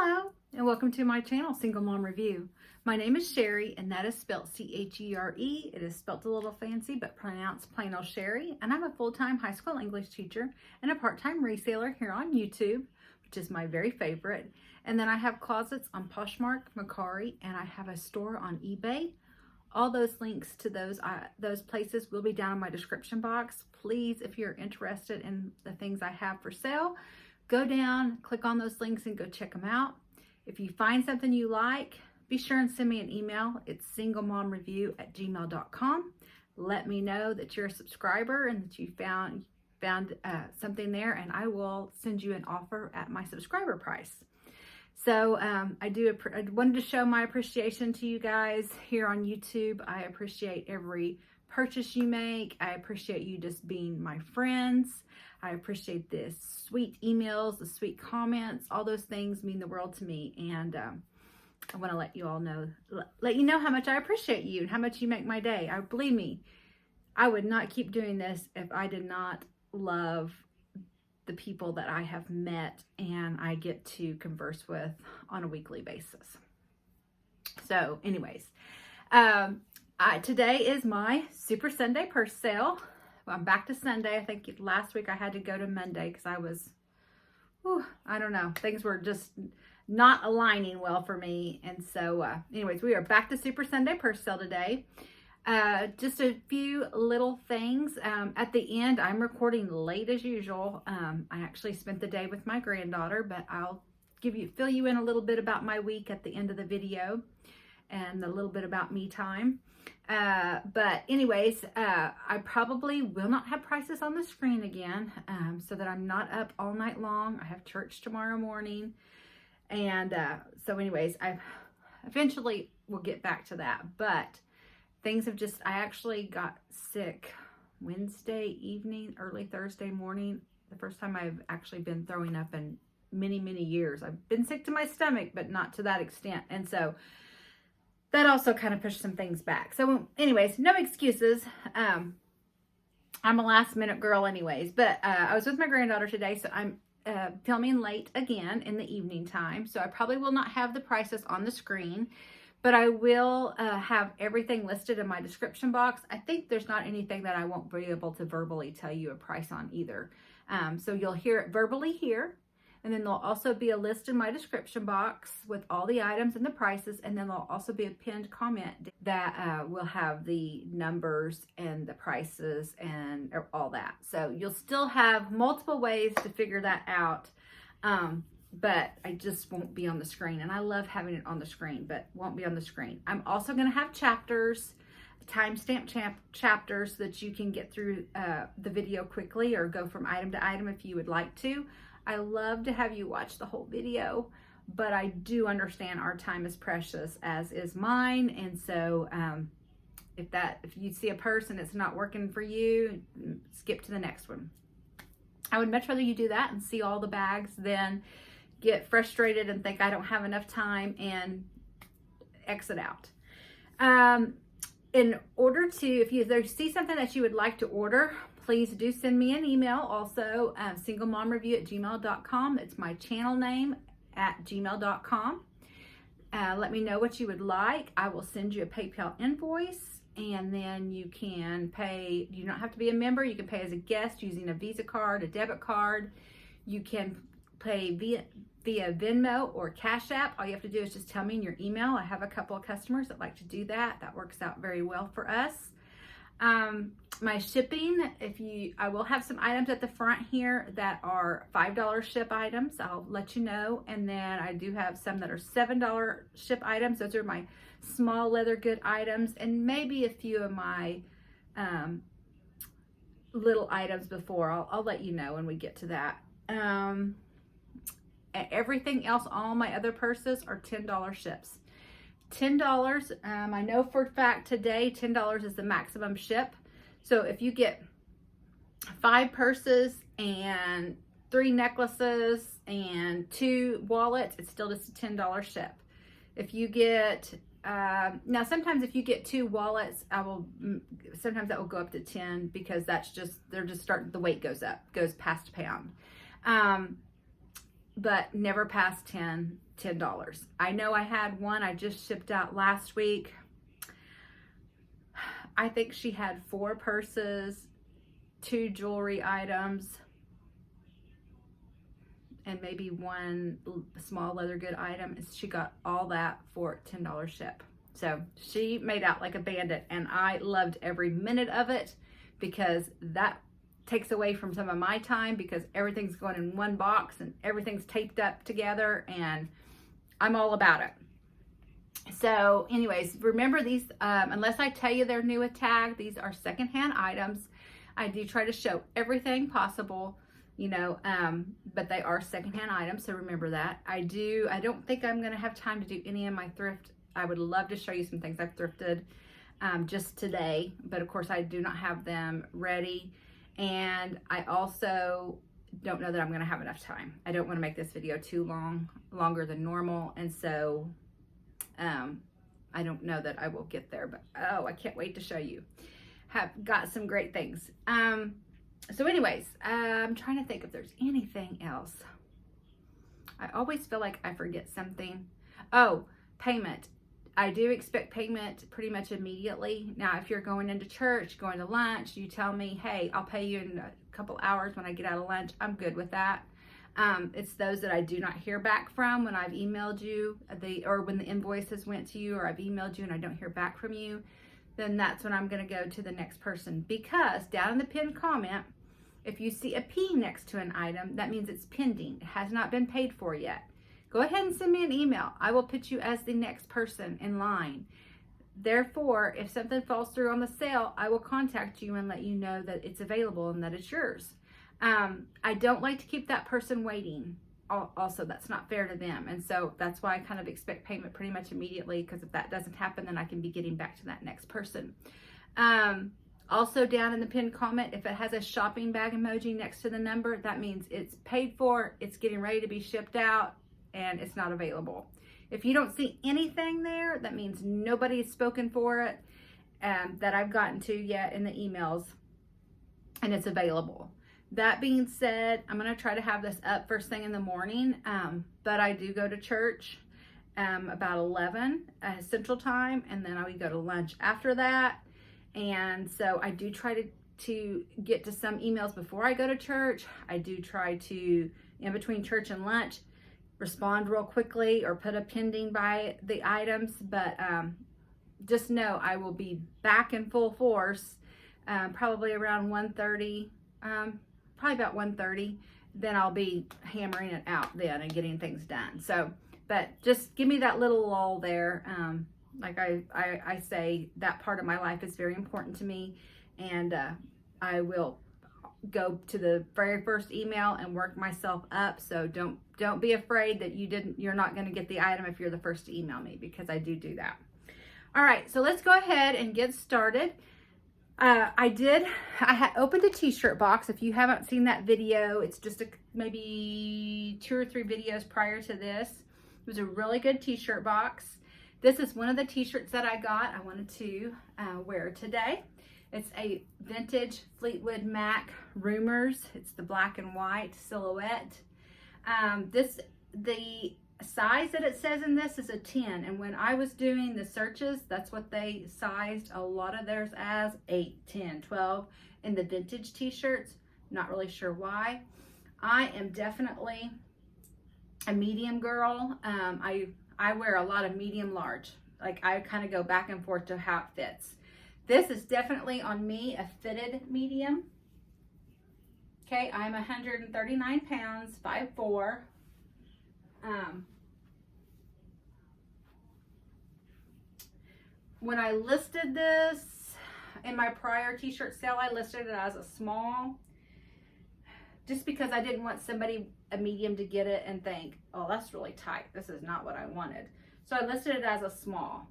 Hello and welcome to my channel, Single Mom Review. My name is Sherry and that is spelled C-H-E-R-E. It is spelled a little fancy but pronounced plain old Sherry, and I'm a full-time high school English teacher and a part-time reseller here on YouTube, which is my very favorite. And then I have closets on Poshmark, Mercari, and I have a store on eBay. All those links to those places will be down in my description box. Please, if you're interested in the things I have for sale, go down, click on those links and go check them out. If you find something you like, be sure and send me an email. It's singlemomreview@gmail.com. Let me know that you're a subscriber and that you found something there, and I will send you an offer at my subscriber price. So I wanted to show my appreciation to you guys here on YouTube. I appreciate every purchase you make. I appreciate you just being my friends. I appreciate the sweet emails, the sweet comments. All those things mean the world to me, and I want to let you all know, let you know how much I appreciate you and how much you make my day. Believe me, I would not keep doing this if I did not love the people that I have met and I get to converse with on a weekly basis. So anyways, today is my Super Sunday purse sale. Well, I'm back to Sunday. I think last week I had to go to Monday because I was, I don't know, things were just not aligning well for me. And so anyways, we are back to Super Sunday purse sale today. Just a few little things. At the end, I'm recording late as usual. I actually spent the day with my granddaughter, but I'll fill you in a little bit about my week at the end of the video and a little bit about me time. But anyways, I probably will not have prices on the screen again, so that I'm not up all night long. I have church tomorrow morning. And, so anyways, I eventually will get back to that, but things have I actually got sick Wednesday evening, early Thursday morning. The first time I've actually been throwing up in many, many years. I've been sick to my stomach, but not to that extent. And so that also kind of pushed some things back. So anyways, no excuses. I'm a last minute girl anyways, but I was with my granddaughter today, so I'm filming late again in the evening time. So I probably will not have the prices on the screen, but I will have everything listed in my description box. I think there's not anything that I won't be able to verbally tell you a price on either. So you'll hear it verbally here, and then there'll also be a list in my description box with all the items and the prices, and then there'll also be a pinned comment that will have the numbers and the prices and all that. So you'll still have multiple ways to figure that out. But I just won't be on the screen, and I love having it on the screen, but won't be on the screen. I'm also going to have chapters, timestamp chapters, so that you can get through the video quickly or go from item to item if you would like to. I love to have you watch the whole video, but I do understand our time is precious, as is mine. And so if you see a purse and it's not working for you, skip to the next one. I would much rather you do that and see all the bags than get frustrated and think I don't have enough time and exit out. In order to, if you see something that you would like to order, please do send me an email. Also, singlemomreview@gmail.com. It's my channel name at gmail.com. Let me know what you would like. I will send you a PayPal invoice, and then you can pay. You don't have to be a member. You can pay as a guest using a Visa card, a debit card. You can pay via Venmo or Cash App. All you have to do is just tell me in your email. I have a couple of customers that like to do that. That works out very well for us. My shipping, I will have some items at the front here that are $5 ship items. I'll let you know. And then I do have some that are $7 ship items. Those are my small leather good items, and maybe a few of my little items before. I'll let you know when we get to that. Everything else, all my other purses are $10 ships. $10, I know for a fact today, $10 is the maximum ship. So if you get 5 purses and 3 necklaces and 2 wallets, it's still just a $10 ship. If you get, now sometimes if you get 2 wallets, sometimes that will go up to 10 because the weight goes up, goes past a pound. but never past $10. I know I had one I just shipped out last week. I think she had 4 purses, 2 jewelry items, and maybe 1 small leather good item. She got all that for $10 ship. So she made out like a bandit, and I loved every minute of it because that takes away from some of my time because everything's going in one box and everything's taped up together, and I'm all about it. So anyways, remember these, unless I tell you they're new with tag, these are secondhand items. I do try to show everything possible, you know, but they are secondhand items, so remember that. I don't think I'm gonna have time to do any of my thrift. I would love to show you some things I've thrifted just today, but of course I do not have them ready. And I also don't know that I'm gonna have enough time. I don't wanna make this video too longer than normal. And so I don't know that I will get there, but oh, I can't wait to show you. Have got some great things. So anyways, I'm trying to think if there's anything else. I always feel like I forget something. Oh, payment. I do expect payment pretty much immediately. Now, if you're going into church, going to lunch, you tell me, hey, I'll pay you in a couple hours when I get out of lunch. I'm good with that. It's those that I do not hear back from when I've emailed you, or when the invoices went to you, or I've emailed you and I don't hear back from you, then that's when I'm going to go to the next person. Because down in the pinned comment, if you see a P next to an item, that means it's pending. It has not been paid for yet. Go ahead and send me an email. I will put you as the next person in line. Therefore, if something falls through on the sale, I will contact you and let you know that it's available and that it's yours. I don't like to keep that person waiting. Also, that's not fair to them. And so that's why I kind of expect payment pretty much immediately, because if that doesn't happen, then I can be getting back to that next person. Also down in the pinned comment, if it has a shopping bag emoji next to the number, that means it's paid for, it's getting ready to be shipped out, and it's not available. If you don't see anything there, that means nobody has spoken for it that I've gotten to yet in the emails, and it's available. That being said, I'm going to try to have this up first thing in the morning, but I do go to church about 11 Central Time, and then I would go to lunch after that. And so I do try to get to some emails before I go to church. I do try to, in between church and lunch, respond real quickly or put a pending by the items. But just know I will be back in full force probably around 1:30, probably about 1:30. Then I'll be hammering it out then and getting things done. So, but just give me that little lull there. Like I say, that part of my life is very important to me, and I will go to the very first email and work myself up. So don't be afraid that you're not going to get the item if you're the first to email me, because I do that. All right, so let's go ahead and get started. I had opened a t-shirt box. If you haven't seen that video, it's just maybe 2 or 3 videos prior to this. It was a really good t-shirt box. This is one of the t-shirts that I got. I wanted to wear today. It's a vintage Fleetwood Mac Rumors. It's the black and white silhouette. The size that it says in this is a 10. And when I was doing the searches, that's what they sized a lot of theirs as, 8, 10, 12 in the vintage t-shirts. Not really sure why. I am definitely a medium girl. I wear a lot of medium large. Like, I kind of go back and forth to how it fits. This is definitely on me a fitted medium. Okay, I'm 139 pounds, 5'4". When I listed this in my prior t-shirt sale, I listed it as a small, just because I didn't want a medium to get it and think, oh, that's really tight. This is not what I wanted. So I listed it as a small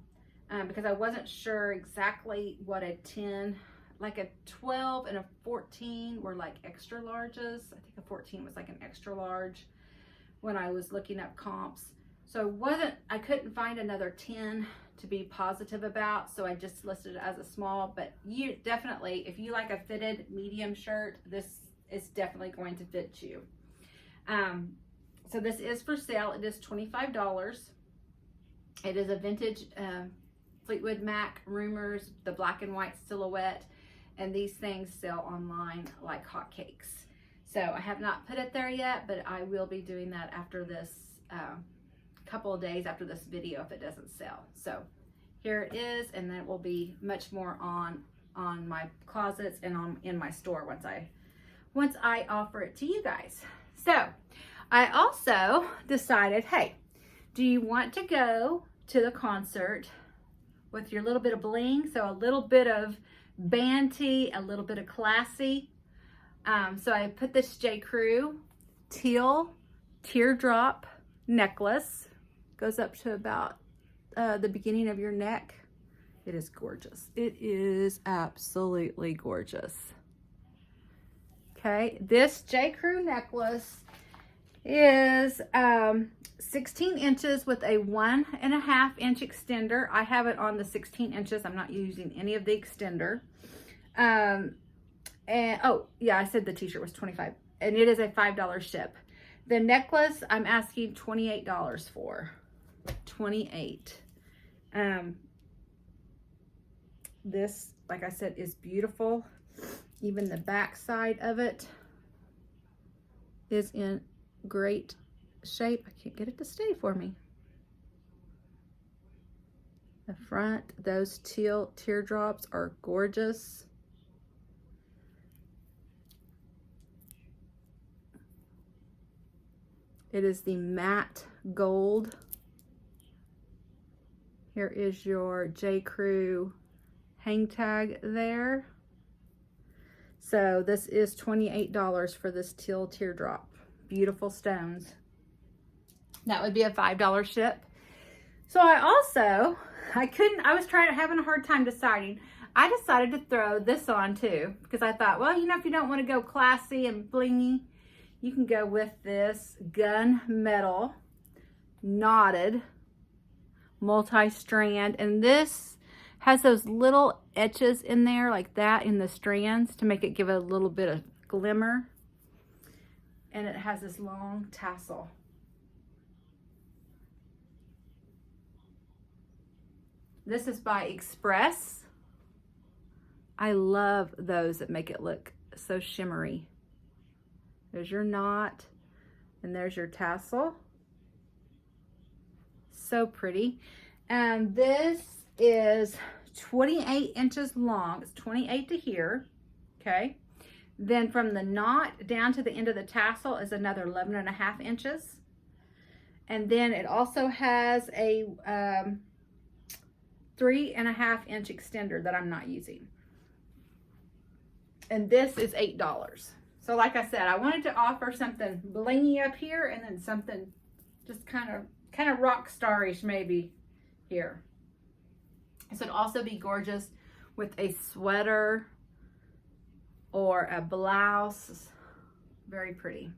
because I wasn't sure exactly what a 10, like a 12 and a 14 were like extra larges. I think a 14 was like an extra large when I was looking up comps. So I couldn't find another 10 to be positive about, so I just listed it as a small. But you definitely, if you like a fitted medium shirt, this is definitely going to fit you. So this is for sale. It is $25. It is a vintage Fleetwood Mac Rumors, the black and white silhouette. And these things sell online like hotcakes. So I have not put it there yet, but I will be doing that after this, couple of days after this video if it doesn't sell. So here it is, and then it will be much more on my closets and in my store once I offer it to you guys. So I also decided, hey, do you want to go to the concert with your little bit of bling? So a little bit of banty, a little bit of classy. So I put this J. Crew Teal Teardrop necklace. Goes up to about the beginning of your neck. It is gorgeous. It is absolutely gorgeous. Okay, this J. Crew necklace is 16 inches with a 1.5 inch extender. I have it on the 16 inches. I'm not using any of the extender. And oh yeah, I said the t-shirt was $25, and it is a $5 ship. The necklace I'm asking $28 for. $28. This, like I said, is beautiful. Even the back side of it is in great shape. I can't get it to stay for me. The front, those teal teardrops are gorgeous. It is the matte gold. Here is your J. Crew hang tag there. So this is $28 for this teal teardrop. Beautiful stones. That would be a $5 ship. So I was having a hard time deciding. I decided to throw this on too, because I thought, well, you know, if you don't want to go classy and blingy, you can go with this gunmetal knotted multi-strand, and this has those little etches in there like that in the strands to make it give it a little bit of glimmer, and it has this long tassel. This is by Express. I love those that make it look so shimmery. There's your knot, and there's your tassel. So pretty. And this is 28 inches long. It's 28 to here, okay? Then from the knot down to the end of the tassel is another 11.5 inches. And then it also has a 3.5 inch extender that I'm not using. And this is $8. So like I said, I wanted to offer something blingy up here and then something just kind of rock starish maybe here. This would also be gorgeous with a sweater or a blouse. Very pretty.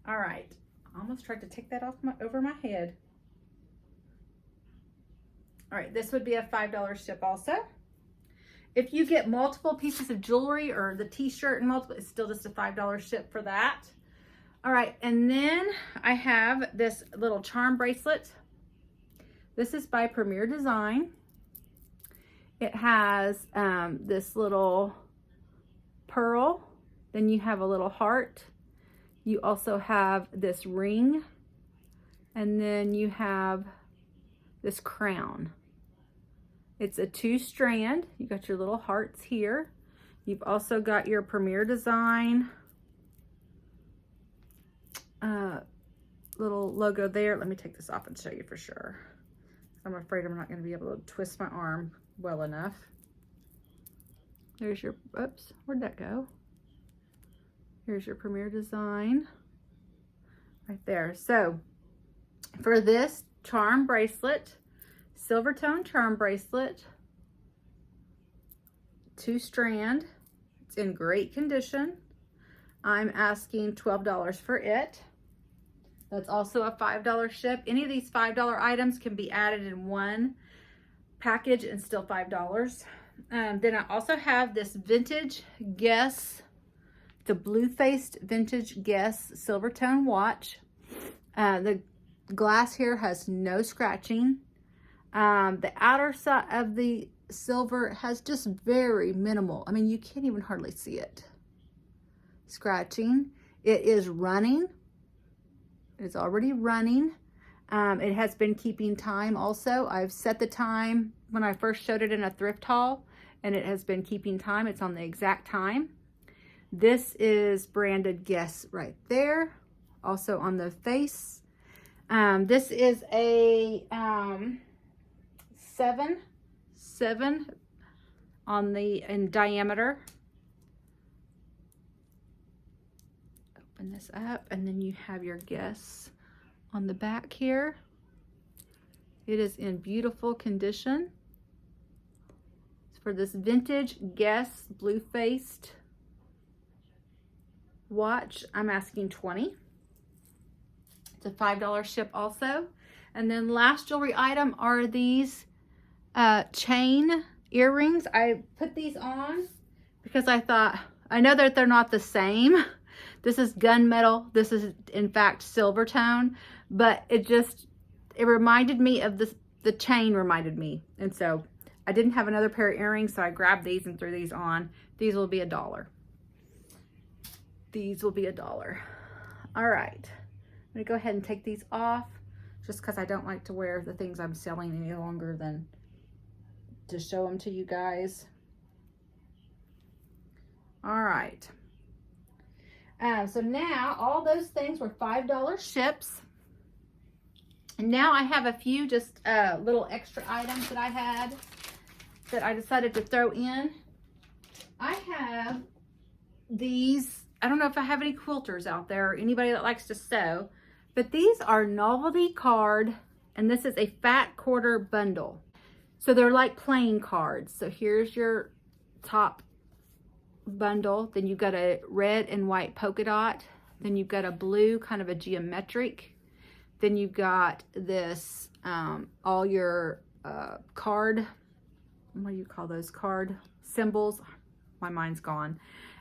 All right, I almost tried to take that off over my head. All right, this would be a $5 ship also. If you get multiple pieces of jewelry or the t-shirt and multiple, it's still just a $5 ship for that. All right, and then I have this little charm bracelet. This is by Premier Design. It has this little pearl. Then you have a little heart. You also have this ring. And then you have this crown. It's a 2-strand. You got your little hearts here. You've also got your Premier Design little logo there. Let me take this off and show you for sure. I'm afraid I'm not going to be able to twist my arm well enough. There's your, oops, where'd that go? Here's your Premier Design right there. So for this charm bracelet, silver tone charm bracelet, 2-strand, it's in great condition. I'm asking $12 for it. That's also a $5 ship. Any of these $5 items can be added in one package and still $5. Then I also have this vintage Guess, the blue-faced vintage Guess silver tone watch. The glass here has no scratching. The outer side of the silver has just very minimal. I mean, you can't even hardly see it. Scratching. It is running. It's already running. It has been keeping time also. I've set the time when I first showed it in a thrift haul, and it has been keeping time. It's on the exact time. This is branded Guess right there. Also on the face. This is a 7 on the in diameter. Open this up, and then you have your Guess on the back here. It is in beautiful condition. It's for this vintage Guess blue-faced watch. I'm asking $20. It's a $5 ship also. And then last jewelry item are these chain earrings. I put these on because I thought, I know that they're not the same. This is gunmetal. This is in fact silver tone, but it reminded me of the chain reminded me. And so I didn't have another pair of earrings, so I grabbed these and threw these on. These will be $1. These will be $1. All right, I'm gonna go ahead and take these off just because I don't like to wear the things I'm selling any longer than to show them to you guys. All right. So now all those things were $5 ships. And now I have a few just little extra items that I had that I decided to throw in. I have these, I don't know if I have any quilters out there or anybody that likes to sew, but these are Novelty card, and this is a fat quarter bundle. So they're like playing cards. So here's your top bundle, then you've got a red and white polka dot, then you've got a blue kind of a geometric, then you've got this all your card, what do you call those, card symbols, my mind's gone,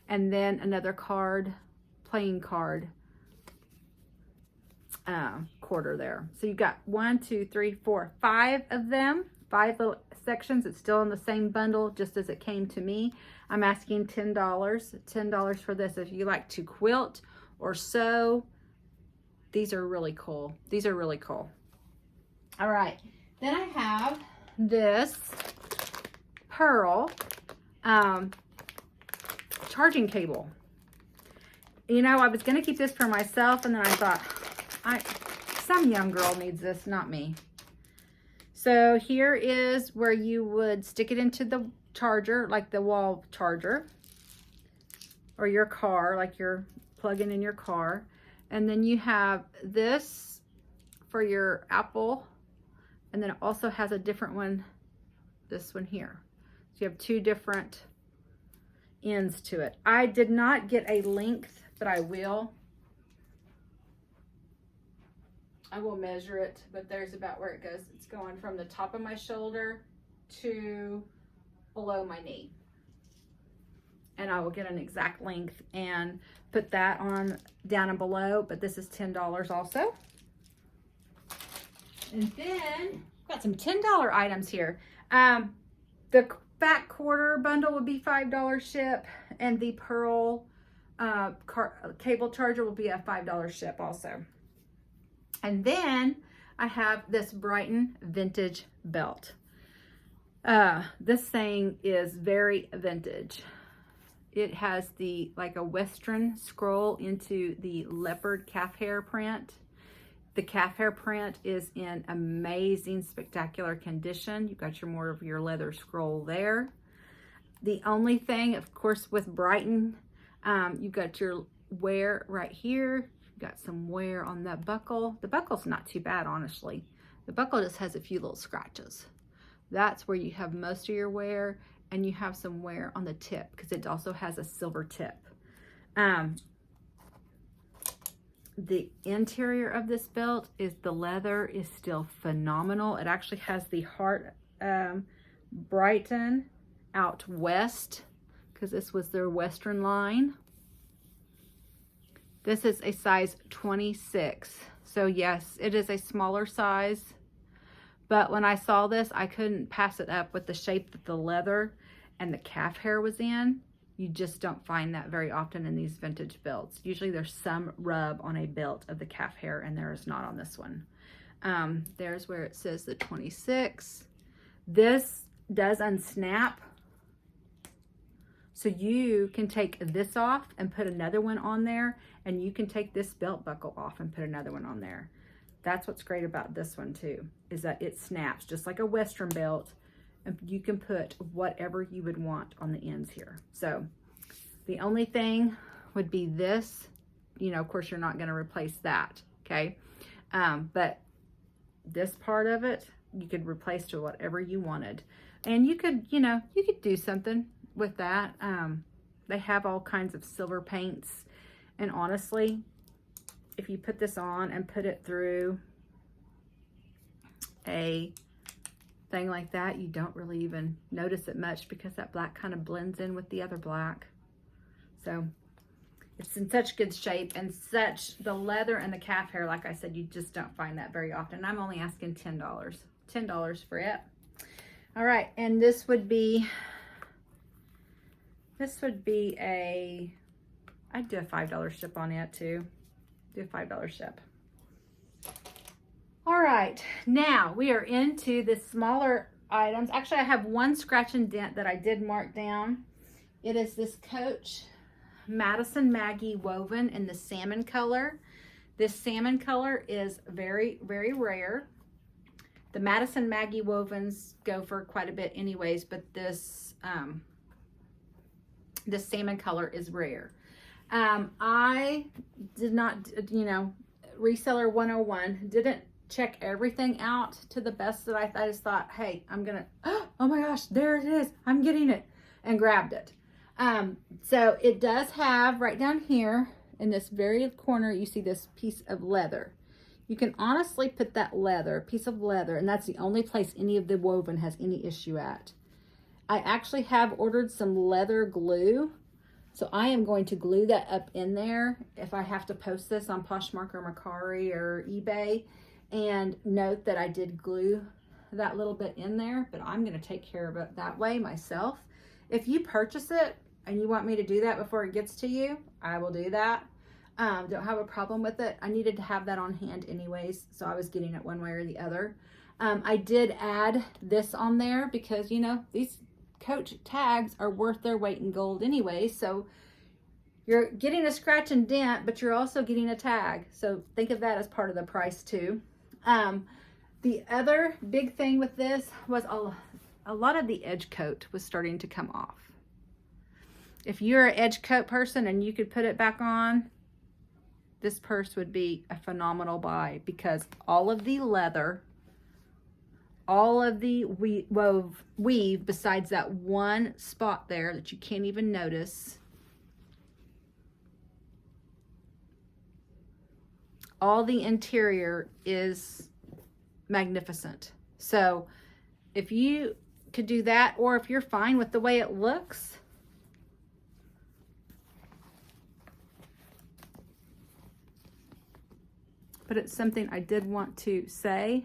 and then another card, playing card quarter there. So you've got 1, 2, 3, 4, 5 of them, 5 little sections. It's still in the same bundle just as it came to me. I'm asking $10 for this. If you like to quilt or sew, these are really cool. These are really cool. All right, then I have this pearl charging cable. You know, I was gonna keep this for myself, and then I thought, some young girl needs this, not me. So here is where you would stick it into the charger, like the wall charger, or your car, like you're plugging in your car. And then you have this for your Apple, and then it also has a different one, this one here. So you have 2 different ends to it. I did not get a length, but I will. I will measure it, but there's about where it goes. It's going from the top of my shoulder to below my knee. And I will get an exact length and put that on down and below, but this is $10 also. And then got some $10 items here. The fat quarter bundle would be $5 ship, and the pearl cable charger will be a $5 ship also. And then I have this Brighton vintage belt. This thing is very vintage. It has like a Western scroll into the leopard calf hair print. The calf hair print is in amazing, spectacular condition. You've got more of your leather scroll there. The only thing, of course, with Brighton, you've got your wear right here. You've got some wear on that buckle. The buckle's not too bad, honestly. The buckle just has a few little scratches. That's where you have most of your wear, and you have some wear on the tip because it also has a silver tip. The interior of this belt is, the leather is still phenomenal. It actually has the heart Brighton out west, because this was their Western line. This is a size 26. So yes, it is a smaller size, but when I saw this, I couldn't pass it up with the shape that the leather and the calf hair was in. You just don't find that very often in these vintage belts. Usually there's some rub on a belt of the calf hair, and there is not on this one. There's where it says the 26. This does unsnap. So you can take this off and put another one on there, and you can take this belt buckle off and put another one on there. That's what's great about this one too, is that it snaps just like a Western belt, and you can put whatever you would want on the ends here. So the only thing would be this, you know, of course you're not going to replace that, okay? But this part of it, you could replace to whatever you wanted. And you could, you know, you could do something with that. They have all kinds of silver paints, and honestly, if you put this on and put it through a thing like that, you don't really even notice it much because that black kind of blends in with the other black. So it's in such good shape, and such, the leather and the calf hair, like I said, you just don't find that very often. I'm only asking $10 for it. All right, and this would be a, I'd do a $5 ship on it too. Do a $5 ship. All right, now we are into the smaller items. Actually, I have one scratch and dent that I did mark down. It is this Coach Madison Maggie woven in the salmon color. This salmon color is very, very rare. The Madison Maggie wovens go for quite a bit anyways, but this this salmon color is rare. I did not, you know, reseller 101, didn't check everything out to the best that I just thought, hey, I'm gonna, oh my gosh, there it is, I'm getting it, and grabbed it. So it does have right down here in this very corner, you see this piece of leather. You can honestly put that piece of leather, and that's the only place any of the woven has any issue at. I actually have ordered some leather glue, so I am going to glue that up in there if I have to post this on Poshmark or Mercari or eBay. And note that I did glue that little bit in there, but I'm going to take care of it that way myself. If you purchase it and you want me to do that before it gets to you, I will do that. Don't have a problem with it. I needed to have that on hand anyways, so I was getting it one way or the other. I did add this on there because, you know, these Coach tags are worth their weight in gold anyway, so you're getting a scratch and dent, but you're also getting a tag, so think of that as part of the price too. The other big thing with this was a lot of the edge coat was starting to come off. If you're an edge coat person and you could put it back on, this purse would be a phenomenal buy, because all of the leather, all of the weave besides that one spot there that you can't even notice, all the interior is magnificent. So if you could do that, or if you're fine with the way it looks, but it's something I did want to say.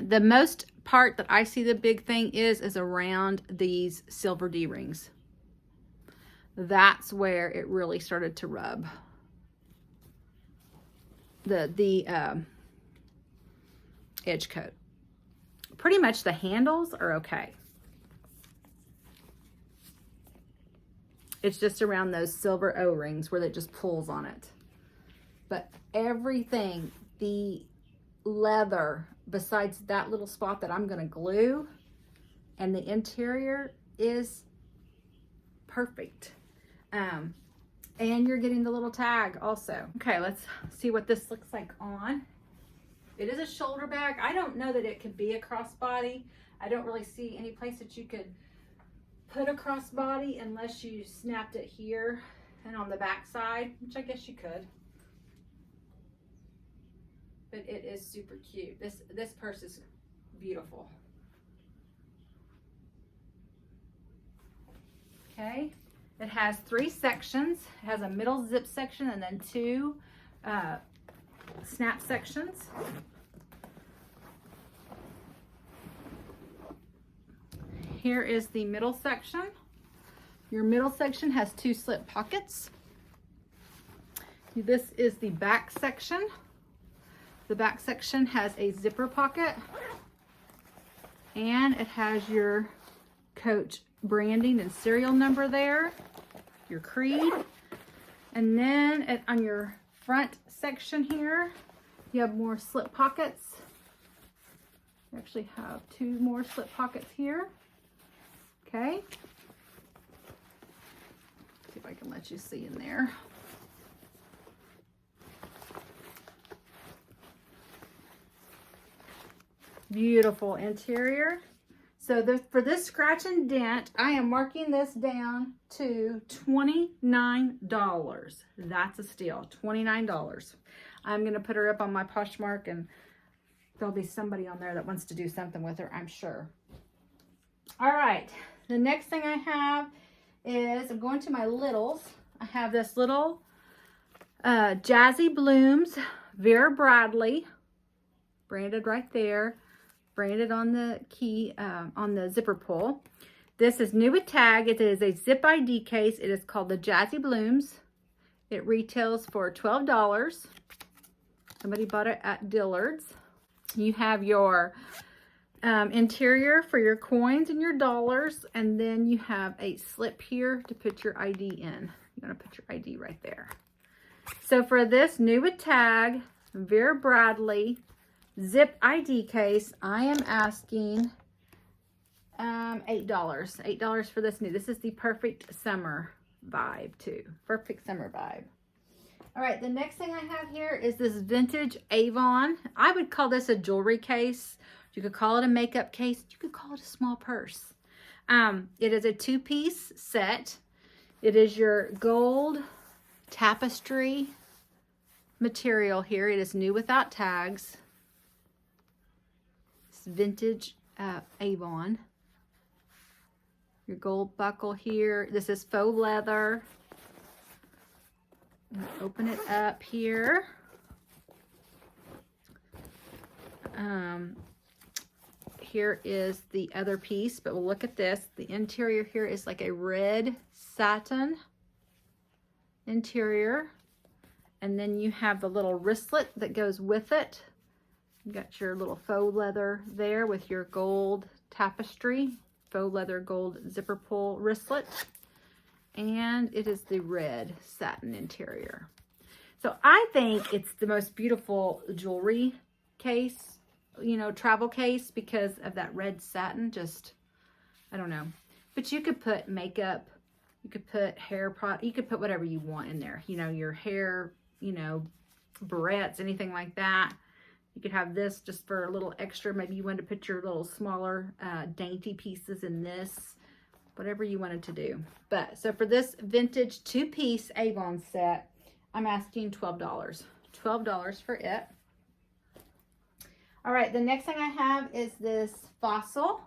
The most part that I see the big thing is around these silver D-rings. That's where it really started to rub. The edge coat. Pretty much the handles are okay. It's just around those silver O-rings where it just pulls on it. But everything, the leather, besides that little spot that I'm going to glue, and the interior is perfect. And you're getting the little tag also. Okay, let's see what this looks like on. It is a shoulder bag. I don't know that it could be a crossbody. I don't really see any place that you could put a crossbody unless you snapped it here and on the back side, which I guess you could. But it is super cute. This purse is beautiful. Okay, it has 3 sections. It has a middle zip section and then 2 snap sections. Here is the middle section. Your middle section has 2 slip pockets. This is the back section. The back section has a zipper pocket, and it has your Coach branding and serial number there, your creed. And then on your front section here, you have more slip pockets. You actually have 2 more slip pockets here. Okay. See if I can let you see in there. Beautiful interior. So for this scratch and dent, I am marking this down to $29. That's a steal, $29. I'm going to put her up on my Poshmark, and there'll be somebody on there that wants to do something with her, I'm sure. All right, the next thing I have is, I'm going to my littles. I have this little Jazzy Blooms Vera Bradley, branded right there. Branded on the key, on the zipper pull. This is new with tag. It is a zip ID case. It is called the Jazzy Blooms. It retails for $12. Somebody bought it at Dillard's. You have your interior for your coins and your dollars, and then you have a slip here to put your ID in. You're gonna put your ID right there. So for this new with tag Vera Bradley zip ID case, I am asking $8. $8 for this new. This is the perfect summer vibe too. Perfect summer vibe. All right, the next thing I have here is this vintage Avon. I would call this a jewelry case. You could call it a makeup case. You could call it a small purse. It is a 2-piece set. It is your gold tapestry material here. It is new without tags. Vintage Avon. Your gold buckle here. This is faux leather. Open it up here. Here is the other piece, but we'll look at this. The interior here is like a red satin interior. And then you have the little wristlet that goes with it. You got your little faux leather there with your gold tapestry, faux leather gold zipper pull wristlet, and it is the red satin interior. So I think it's the most beautiful jewelry case, you know, travel case, because of that red satin. Just, I don't know. But you could put makeup, you could put hair product, you could put whatever you want in there. You know, your hair, you know, barrettes, anything like that. You could have this just for a little extra. Maybe you wanted to put your little smaller dainty pieces in this, whatever you wanted to do. But so for this vintage 2-piece Avon set, I'm asking $12. $12 for it. All right, the next thing I have is this Fossil.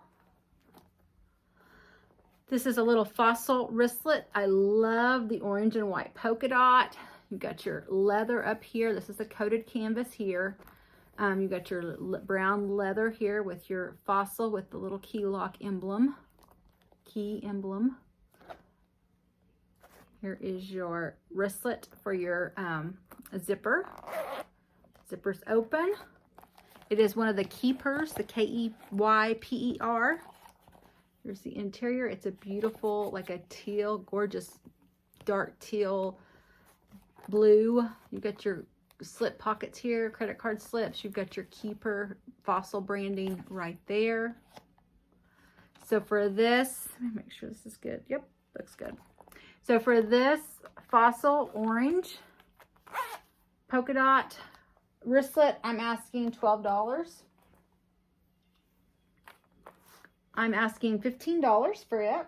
This is a little Fossil wristlet. I love the orange and white polka dot. You've got your leather up here. This is a coated canvas here. You got your brown leather here with your Fossil with the little key lock emblem, key emblem. Here is your wristlet for your zipper. Zipper's open. It is one of the keepers, the K-E-Y-P-E-R. Here's the interior. It's a beautiful, like a teal, gorgeous dark teal blue. You've got your slip pockets here, credit card slips. You've got your keeper Fossil branding right there. So for this, let me make sure this is good. Yep, looks good. So for this Fossil orange polka dot wristlet, I'm asking $12. I'm asking $15 for it.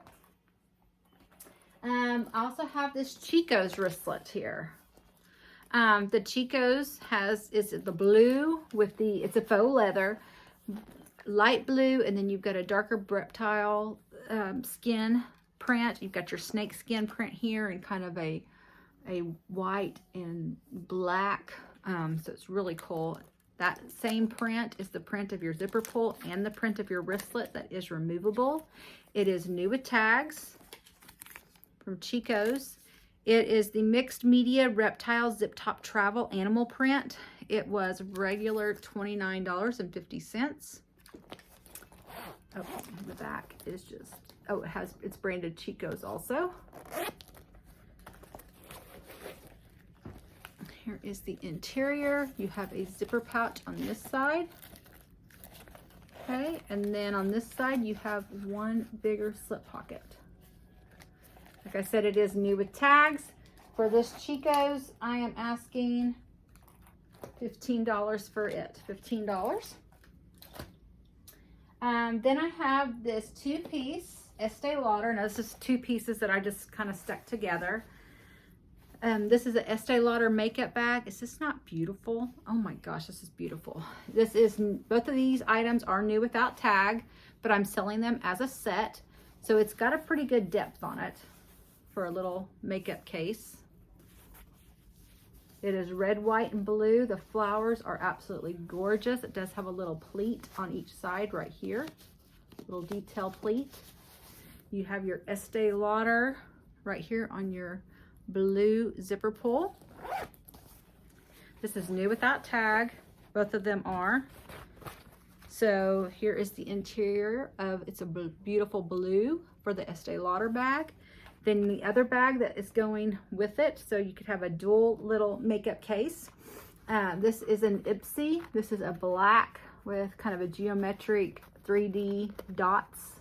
I also have this Chico's wristlet here. The Chico's is the blue with the, it's a faux leather, light blue, and then you've got a darker reptile skin print. You've got your snake skin print here and kind of a a white and black, so it's really cool. That same print is the print of your zipper pull and the print of your wristlet that is removable. It is new with tags from Chico's. It is the mixed media reptile zip top travel animal print. It was regular $29.50. Oh, the back is just, oh, it's branded Chico's also. Here is the interior. You have a zipper pouch on this side. Okay, and then on this side you have one bigger slip pocket. Like I said, it is new with tags. For this Chico's, I am asking $15 for it. $15. Then I have this two-piece Estee Lauder. Now this is two pieces that I just kind of stuck together. This is an Estee Lauder makeup bag. Is this not beautiful? Oh my gosh, this is beautiful. Both of these items are new without tag, but I'm selling them as a set. So it's got a pretty good depth on it for a little makeup case. It is red, white, and blue. The flowers are absolutely gorgeous. It does have a little pleat on each side right here. Little detail pleat. You have your Estee Lauder right here on your blue zipper pull. This is new without tag. Both of them are. So here is the interior of, it's a beautiful blue for the Estee Lauder bag. Then the other bag that is going with it, so you could have a dual little makeup case. This is an Ipsy. This is a black with kind of a geometric 3D dots.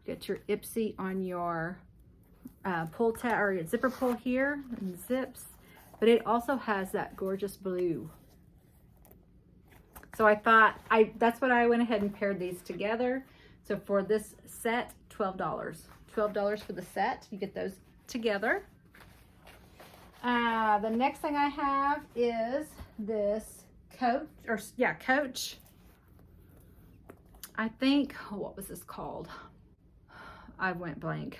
Get your Ipsy on your pull tab or your zipper pull here and zips, but it also has that gorgeous blue. So I thought that's what I went ahead and paired these together. So for this set, $12. $12 for the set. You get those together. The next thing I have is this Coach. I think, what was this called? I went blank.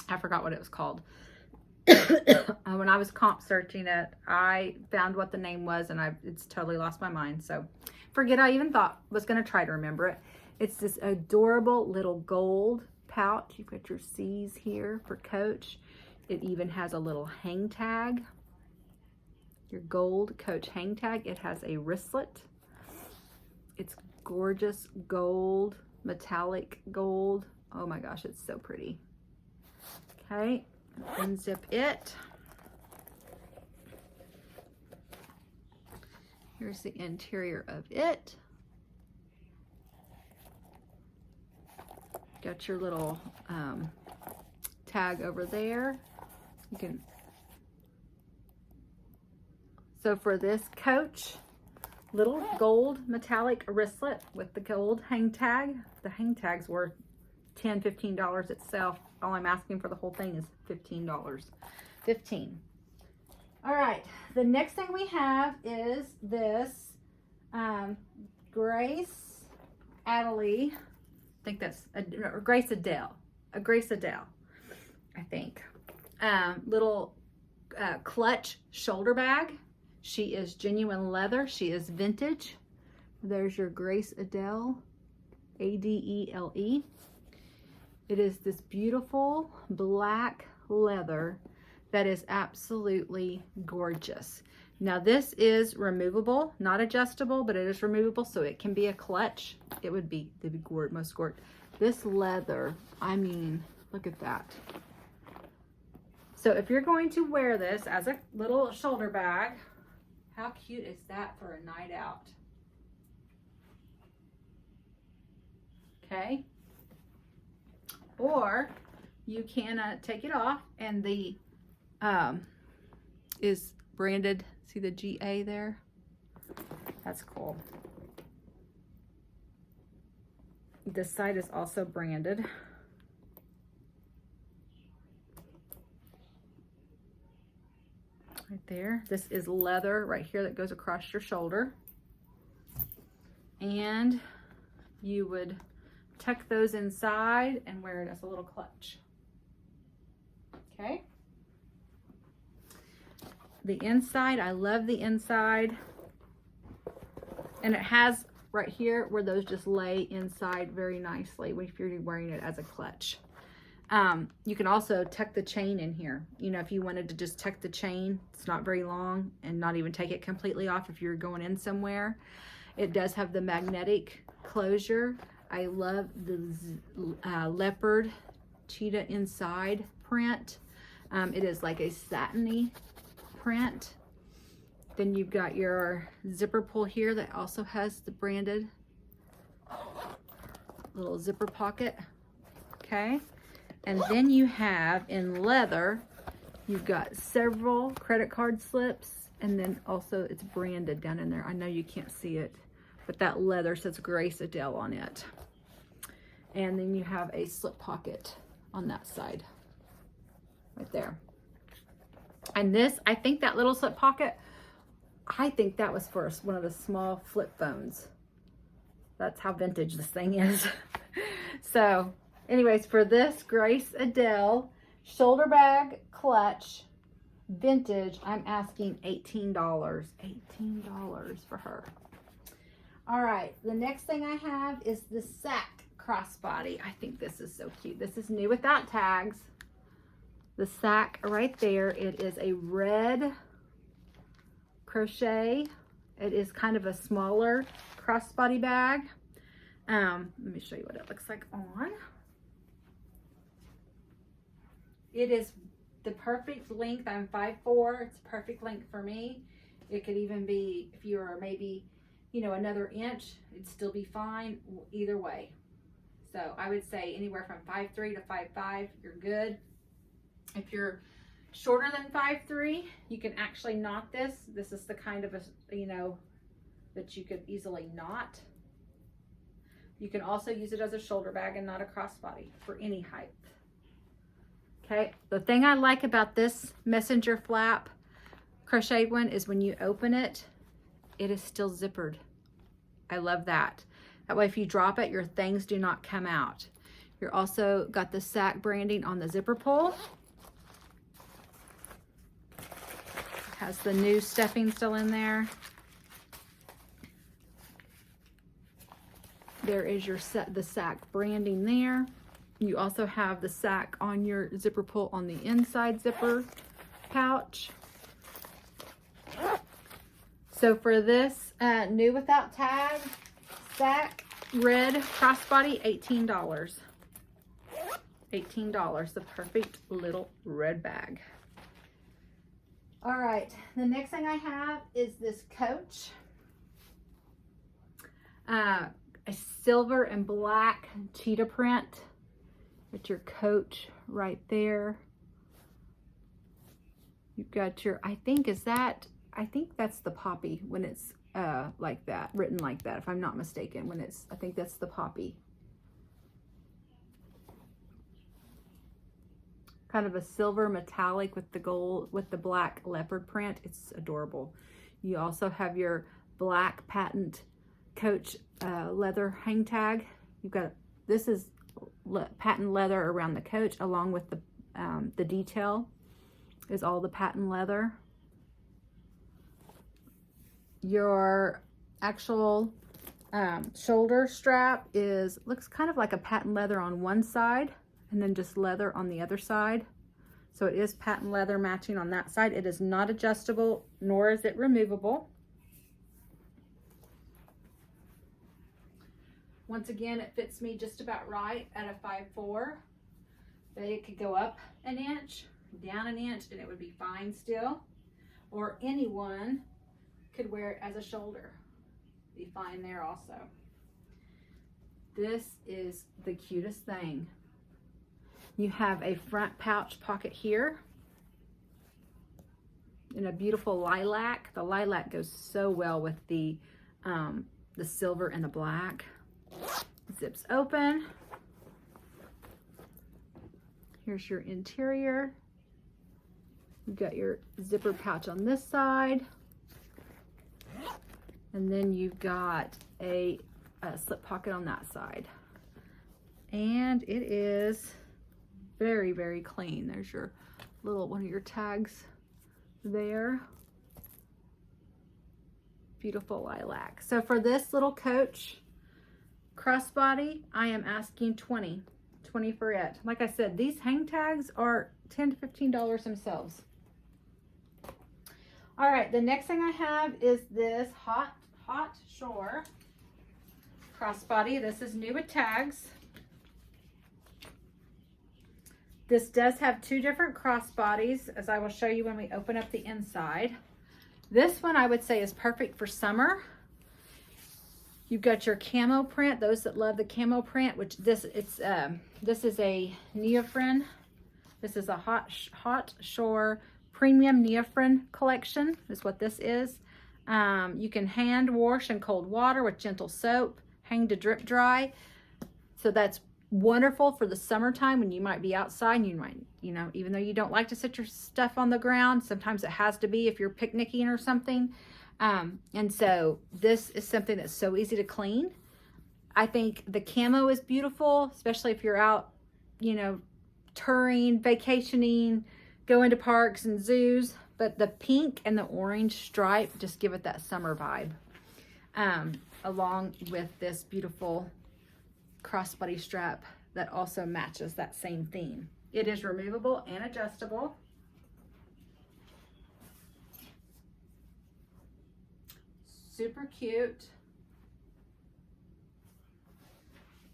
I forgot what it was called. When I was comp searching it, I found what the name was and it's totally lost my mind. So forget I even was going to try to remember it. It's this adorable little gold pouch. You've got your C's here for Coach. It even has a little hang tag. Your gold Coach hang tag. It has a wristlet. It's gorgeous gold, metallic gold. Oh my gosh, it's so pretty. Okay, unzip it. Here's the interior of it. Got your little tag over there. You can. So for this Coach, little gold metallic wristlet with the gold hang tag. The hang tag's worth $10, $15 itself. All I'm asking for the whole thing is $15. 15. All right, the next thing we have is this Grace Adele. I think that's or Grace Adele. A Grace Adele, I think. Little clutch shoulder bag. She is genuine leather. She is vintage. There's your Grace Adele, A-D-E-L-E. It is this beautiful black leather that is absolutely gorgeous. Now this is removable, not adjustable, but it is removable, so it can be a clutch. It would be the most gorgeous. This leather, I mean, look at that. So if you're going to wear this as a little shoulder bag, how cute is that for a night out? Okay. Or you can take it off, and the is branded. See the GA there? That's cool. This side is also branded. Right there. This is leather right here that goes across your shoulder. And you would tuck those inside and wear it as a little clutch. Okay. the inside. I love the inside. And it has right here where those just lay inside very nicely if you're wearing it as a clutch. You can also tuck the chain in here. You know, if you wanted to just tuck the chain, it's not very long, and not even take it completely off if you're going in somewhere. It does have the magnetic closure. I love the leopard cheetah inside print. It is like a satiny print. Then you've got your zipper pull here that also has the branded little zipper pocket. Okay. And then you have in leather, you've got several credit card slips, and then also it's branded down in there. I know you can't see it, but that leather says Grace Adele on it. And then you have a slip pocket on that side, right there. And this, I think that little slip pocket, I think that was for one of the small flip phones. That's how vintage this thing is. So anyways, for this Grace Adele shoulder bag clutch vintage, I'm asking $18. $18 for her. All right, the next thing I have is the Sak crossbody. I think this is so cute. This is new without tags. The Sak right there, it is a red crochet. It is kind of a smaller crossbody bag. Let me show you what it looks like on. It is the perfect length. I'm 5'4". It's perfect length for me. It could even be, if you are maybe, you know, another inch, it'd still be fine either way. So I would say anywhere from 5'3" to 5'5", you're good. If you're shorter than 5'3", you can actually knot this. This is the kind of a, you know, that you could easily knot. You can also use it as a shoulder bag and not a crossbody for any height. Okay, the thing I like about this messenger flap crocheted one is when you open it, it is still zippered. I love that. That way if you drop it, your things do not come out. You're also got the Sak branding on the zipper pull. Has the new stuffing still in there. There is your the Sak branding there. You also have the Sak on your zipper pull on the inside zipper pouch. So for this new without tag Sak Red Crossbody, $18. $18, the perfect little red bag. All right, the next thing I have is this Coach. A silver and black cheetah print. With your Coach right there. You've got your, I think that's the poppy when it's like that, written like that, if I'm not mistaken, when it's, I think that's the poppy. Kind of a silver metallic with the gold, with the black leopard print. It's adorable. You also have your black patent Coach leather hang tag. You've got, this is patent leather around the Coach, along with the detail is all the patent leather. Your actual shoulder strap looks kind of like a patent leather on one side and then just leather on the other side. So it is patent leather matching on that side. It is not adjustable, nor is it removable. Once again, it fits me just about right at a 5'4", but it could go up an inch, down an inch, and it would be fine still. Or anyone could wear it as a shoulder. Be fine there also. This is the cutest thing. You have a front pouch pocket here in a beautiful lilac. The lilac goes so well with the silver and the black. Zips open. Here's your interior. You've got your zipper pouch on this side. And then you've got a slip pocket on that side. And it is very, very clean. There's your little, one of your tags there. Beautiful lilac. So for this little Coach crossbody, I am asking $20 for it. Like I said, these hang tags are $10 to $15 themselves. All right, the next thing I have is this Hot Shore crossbody. This is new with tags. This does have two different crossbodies, as I will show you when we open up the inside. This one I would say is perfect for summer. You've got your camo print, those that love the camo print, which this is a neoprene. This is a Hot Shore premium neoprene collection is what this is. You can hand wash in cold water with gentle soap, hang to drip dry. So that's wonderful for the summertime when you might be outside and you might, you know, even though you don't like to sit your stuff on the ground, sometimes it has to be if you're picnicking or something. And so this is something that's so easy to clean. I think the camo is beautiful, especially if you're out, you know, touring, vacationing, going to parks and zoos. But the pink and the orange stripe just give it that summer vibe. Along with this beautiful crossbody strap that also matches that same theme. It is removable and adjustable. Super cute.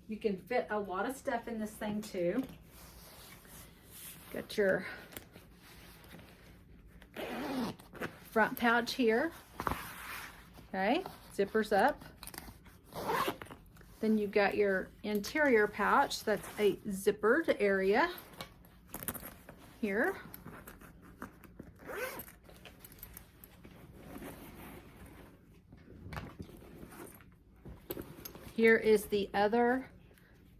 You can fit a lot of stuff in this thing too. Got your front pouch here. Okay, zippers up. Then you've got your interior pouch. That's a zippered area here. Here is the other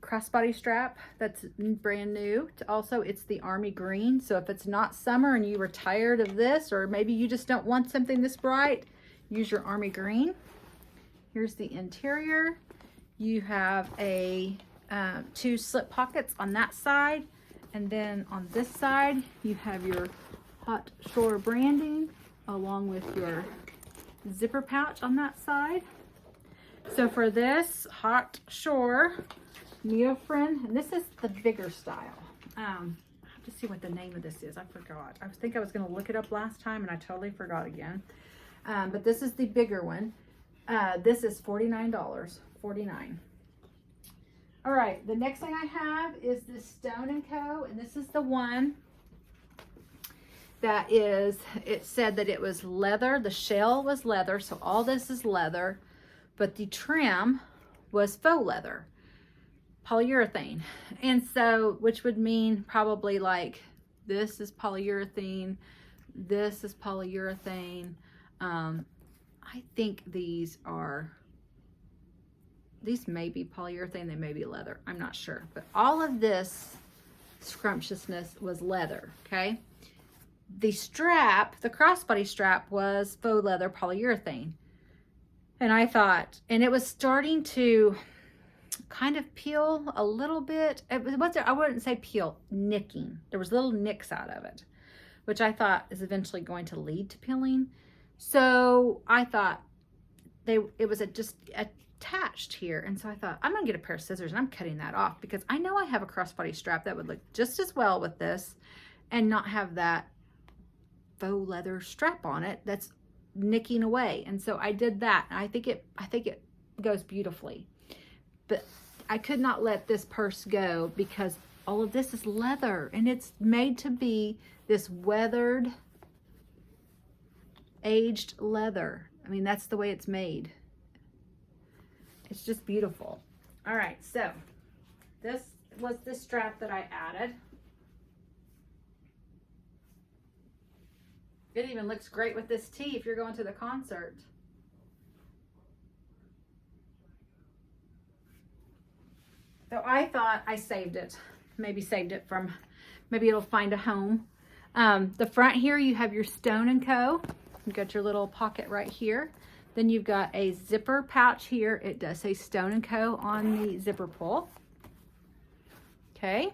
crossbody strap that's brand new. Also, it's the army green. So if it's not summer and you were tired of this, or maybe you just don't want something this bright, use your army green. Here's the interior. You have a two slip pockets on that side, and then on this side you have your Hot Shore branding along with your zipper pouch on that side. So for this Hot Shore neoprene, and this is the bigger style. I have to see what the name of this is. I forgot. I think I was going to look it up last time and I totally forgot again. But this is the bigger one. This is $49. $49. All right, the next thing I have is this Stone & Co. And this is the one that is, it said that it was leather. The shell was leather, so all this is leather. But the trim was faux leather, polyurethane. And so, which would mean probably like this is polyurethane, this is polyurethane. I think these may be polyurethane, they may be leather, I'm not sure. But all of this scrumptiousness was leather, okay? The strap, the crossbody strap, was faux leather polyurethane. And I thought, and it was starting to kind of peel a little bit. It was, I wouldn't say peel, nicking. There was little nicks out of it, which I thought is eventually going to lead to peeling. So I thought it was just attached here. And so I thought, I'm gonna get a pair of scissors and I'm cutting that off because I know I have a crossbody strap that would look just as well with this and not have that faux leather strap on it that's nicking away. And so I did that. I think it goes beautifully. But I could not let this purse go because all of this is leather and it's made to be this weathered, aged leather. I mean, that's the way it's made. It's just beautiful. All right, so this was the strap that I added. It even looks great with this tee if you're going to the concert. So I thought I saved it. Maybe saved it from, maybe it'll find a home. The front here, you have your Stone & Co. You've got your little pocket right here. Then you've got a zipper pouch here. It does say Stone & Co. on the zipper pull. Okay.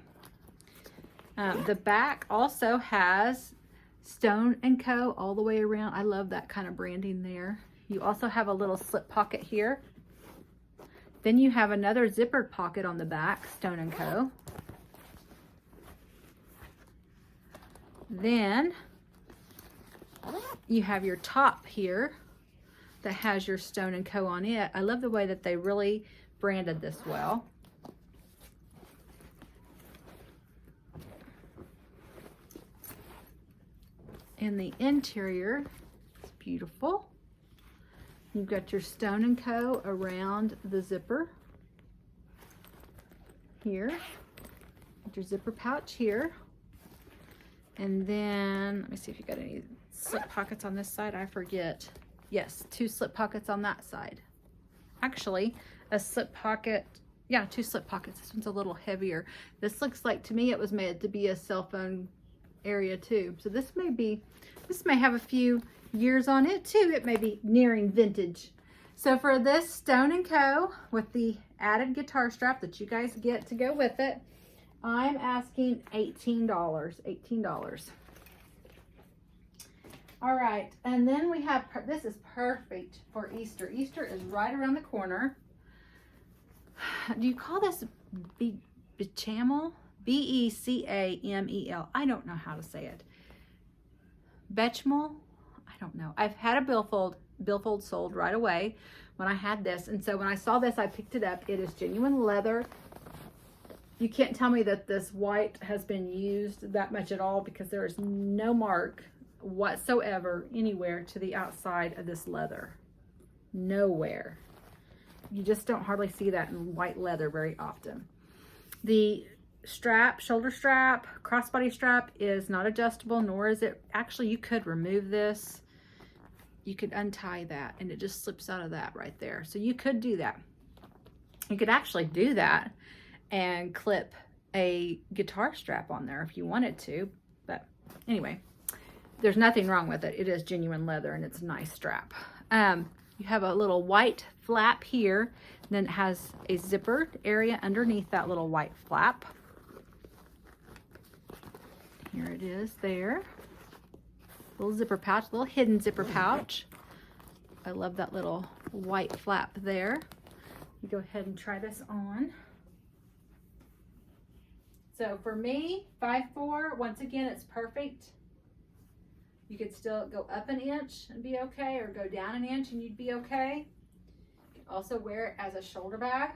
The back also has Stone & Co. all the way around. I love that kind of branding there. You also have a little slip pocket here. Then you have another zippered pocket on the back, Stone & Co. Then you have your top here that has your Stone & Co. on it. I love the way that they really branded this well. And the interior is beautiful. You've got your Stone & Co. around the zipper here. Got your zipper pouch here. And then, let me see if you got any slip pockets on this side. I forget. Yes, 2 slip pockets on that side. Actually, a slip pocket, yeah, 2 slip pockets. This one's a little heavier. This looks like, to me, it was made to be a cell phone area too. So this may have a few years on it too. It may be nearing vintage. So for this Stone & Co. with the added guitar strap that you guys get to go with it, I'm asking $18. $18. All right, and then we have, this is perfect for Easter. Easter is right around the corner. Do you call this Bechamel? Becamel. I don't know how to say it. Bechamel? I don't know. I've had a billfold sold right away when I had this, and so when I saw this, I picked it up. It is genuine leather. You can't tell me that this white has been used that much at all, because there is no mark whatsoever anywhere to the outside of this leather. Nowhere. You just don't hardly see that in white leather very often. The strap, shoulder strap, crossbody strap is not adjustable, nor is it, actually you could remove this. You could untie that and it just slips out of that right there. So you could do that. You could actually do that and clip a guitar strap on there if you wanted to. But anyway, there's nothing wrong with it. It is genuine leather and it's a nice strap. You have a little white flap here. Then it has a zippered area underneath that little white flap. Here it is there. Little zipper pouch, little hidden zipper pouch. I love that little white flap there. You go ahead and try this on. So for me, 5'4", once again, it's perfect. You could still go up an inch and be okay, or go down an inch and you'd be okay. You can also wear it as a shoulder bag.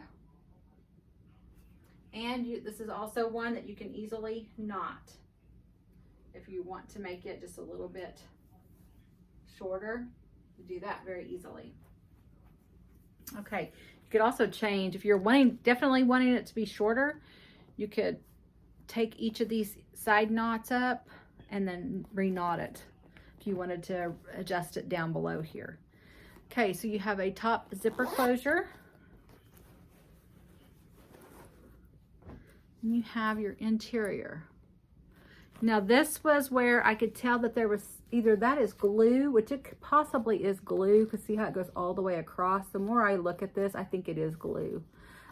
And this is also one that you can easily knot if you want to make it just a little bit shorter. You do that very easily. Okay, you could also change, if you're definitely wanting it to be shorter, you could take each of these side knots up and then re-knot it if you wanted to adjust it down below here. Okay, so you have a top zipper closure. And you have your interior. Now this was where I could tell that there was either that is glue, which it possibly is glue, because see how it goes all the way across. The more I look at this, I think it is glue.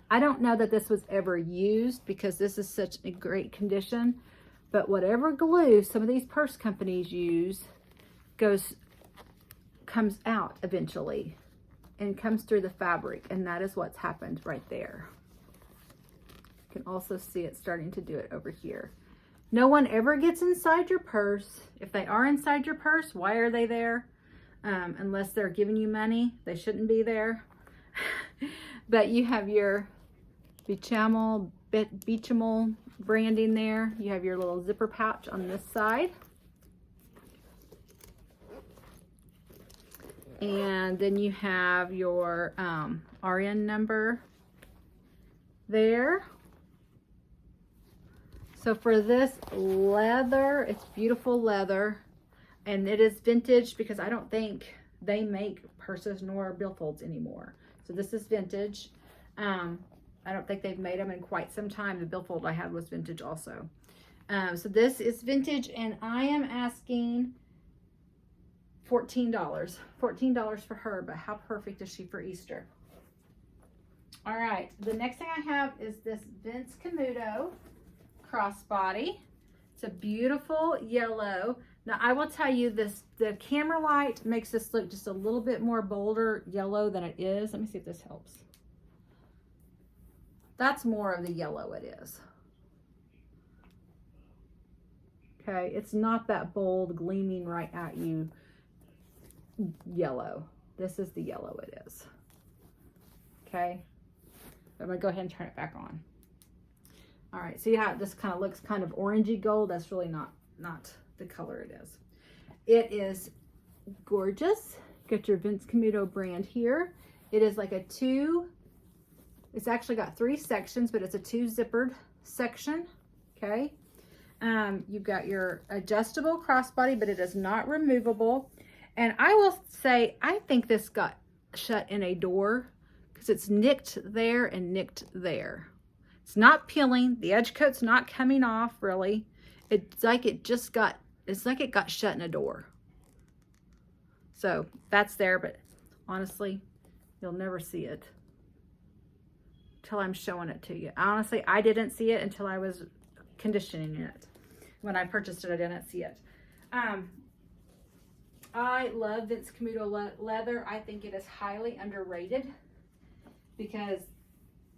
I don't know that this was ever used because this is such a great condition, but whatever glue some of these purse companies use comes out eventually and comes through the fabric, and that is what's happened right there. You can also see it starting to do it over here. No one ever gets inside your purse. If they are inside your purse, why are they there? Unless they're giving you money, they shouldn't be there. But you have your Bechamel branding there. You have your little zipper pouch on this side. And then you have your RN number there. So for this leather, it's beautiful leather, and it is vintage because I don't think they make purses nor billfolds anymore. So this is vintage. I don't think they've made them in quite some time. The billfold I had was vintage also. So this is vintage, and I am asking $14. $14 for her, but how perfect is she for Easter? All right, the next thing I have is this Camuto crossbody. It's a beautiful yellow. Now I will tell you this, the camera light makes this look just a little bit more bolder yellow than it is. Let me see if this helps. That's more of the yellow it is. Okay, it's not that bold, gleaming right at you yellow. This is the yellow it is. Okay, I'm gonna go ahead and turn it back on. All right, see how this kind of looks kind of orangey gold? That's really not the color it is. It is gorgeous. Get your Vince Camuto brand here. It is like a it's actually got 3 sections, but it's a 2 zippered section. Okay. You've got your adjustable crossbody, but it is not removable. And I will say, I think this got shut in a door because it's nicked there and nicked there. It's not peeling. The edge coat's not coming off really. It's like it got shut in a door. So that's there, but honestly, you'll never see it till I'm showing it to you. Honestly, I didn't see it until I was conditioning it. When I purchased it, I didn't see it. I love Vince Camuto leather. I think it is highly underrated because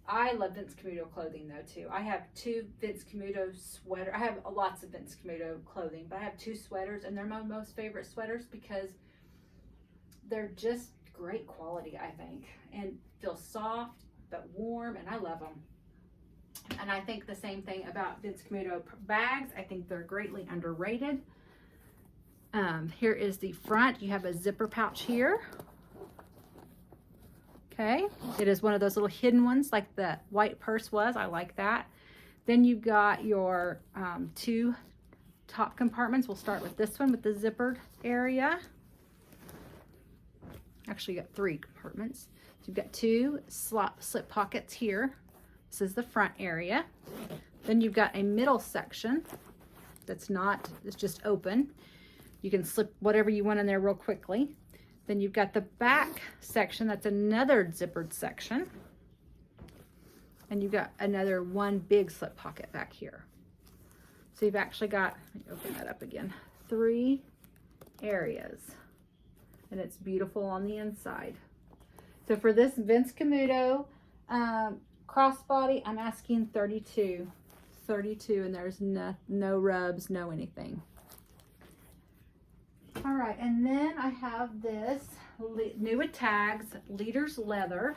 I love Vince Camuto clothing though too. I have 2 Vince Camuto sweaters. I have lots of Vince Camuto clothing, but I have 2 sweaters and they're my most favorite sweaters because they're just great quality, I think, and feel soft but warm, and I love them. And I think the same thing about Vince Camuto bags. I think they're greatly underrated. Here is the front. You have a zipper pouch here. Okay, it is one of those little hidden ones like the white purse was. I like that. Then you've got your 2 top compartments. We'll start with this one with the zippered area. Actually, you got 3 compartments. So you've got 2 slip pockets here. This is the front area. Then you've got a middle section that's it's just open. You can slip whatever you want in there real quickly. Then you've got the back section. That's another zippered section. And you've got another 1 big slip pocket back here. So you've actually got, let me open that up again, 3 areas. And it's beautiful on the inside. So for this Vince Camuto crossbody, I'm asking 32, and there's no rubs, no anything. All right, and then I have this new with tags, Leader's Leather.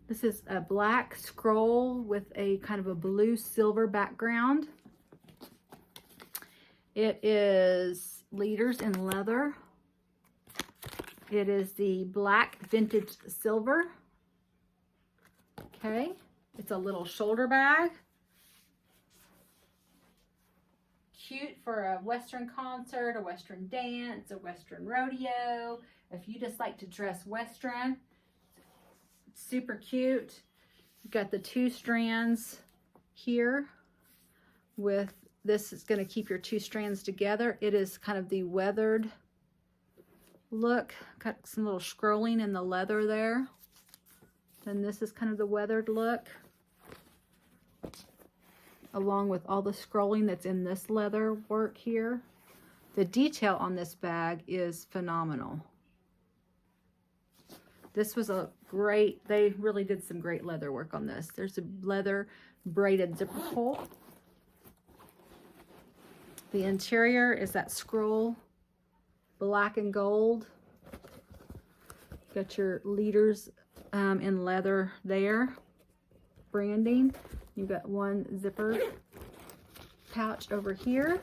This is a black scroll with a kind of a blue silver background. It is Leaders in leather. It is the black vintage silver. Okay, it's a little shoulder bag. Cute for a Western concert, a Western dance, a Western rodeo. If you just like to dress Western, super cute. You've got the 2 strands here with this is going to keep your 2 strands together. It is kind of the weathered look. Got some little scrolling in the leather there. Then this is kind of the weathered look, along with all the scrolling that's in this leather work here. The detail on this bag is phenomenal. This was a great, they really did some great leather work on this. There's a leather braided zipper hole. The interior is that scroll, black and gold. Got your leaders in leather there, branding. You've got 1 zipper pouch over here.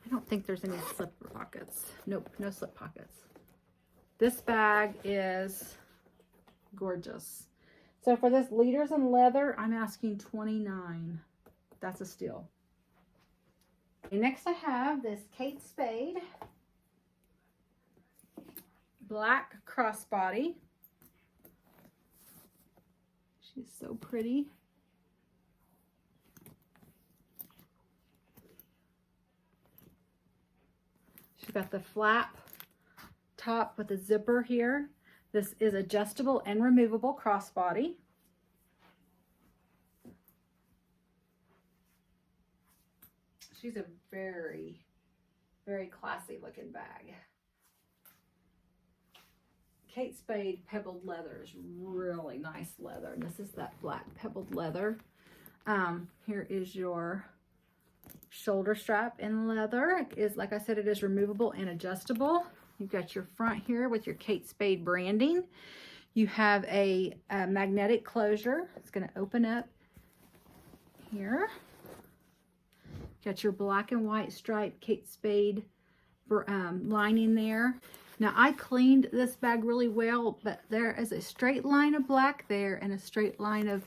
I don't think there's any slip pockets. Nope, no slip pockets. This bag is gorgeous. So for this Leaders in leather, I'm asking $29. That's a steal. Okay, next I have this Kate Spade black crossbody. She's so pretty. She's got the flap top with a zipper here. This is adjustable and removable crossbody. She's a very, very classy looking bag. Kate Spade pebbled leather is really nice leather. And this is that black pebbled leather. Here is your shoulder strap in leather. It is, like I said, it is removable and adjustable. You've got your front here with your Kate Spade branding. You have a magnetic closure. It's going to open up here. Got your black and white striped Kate Spade lining there. Now I cleaned this bag really well, but there is a straight line of black there and a straight line of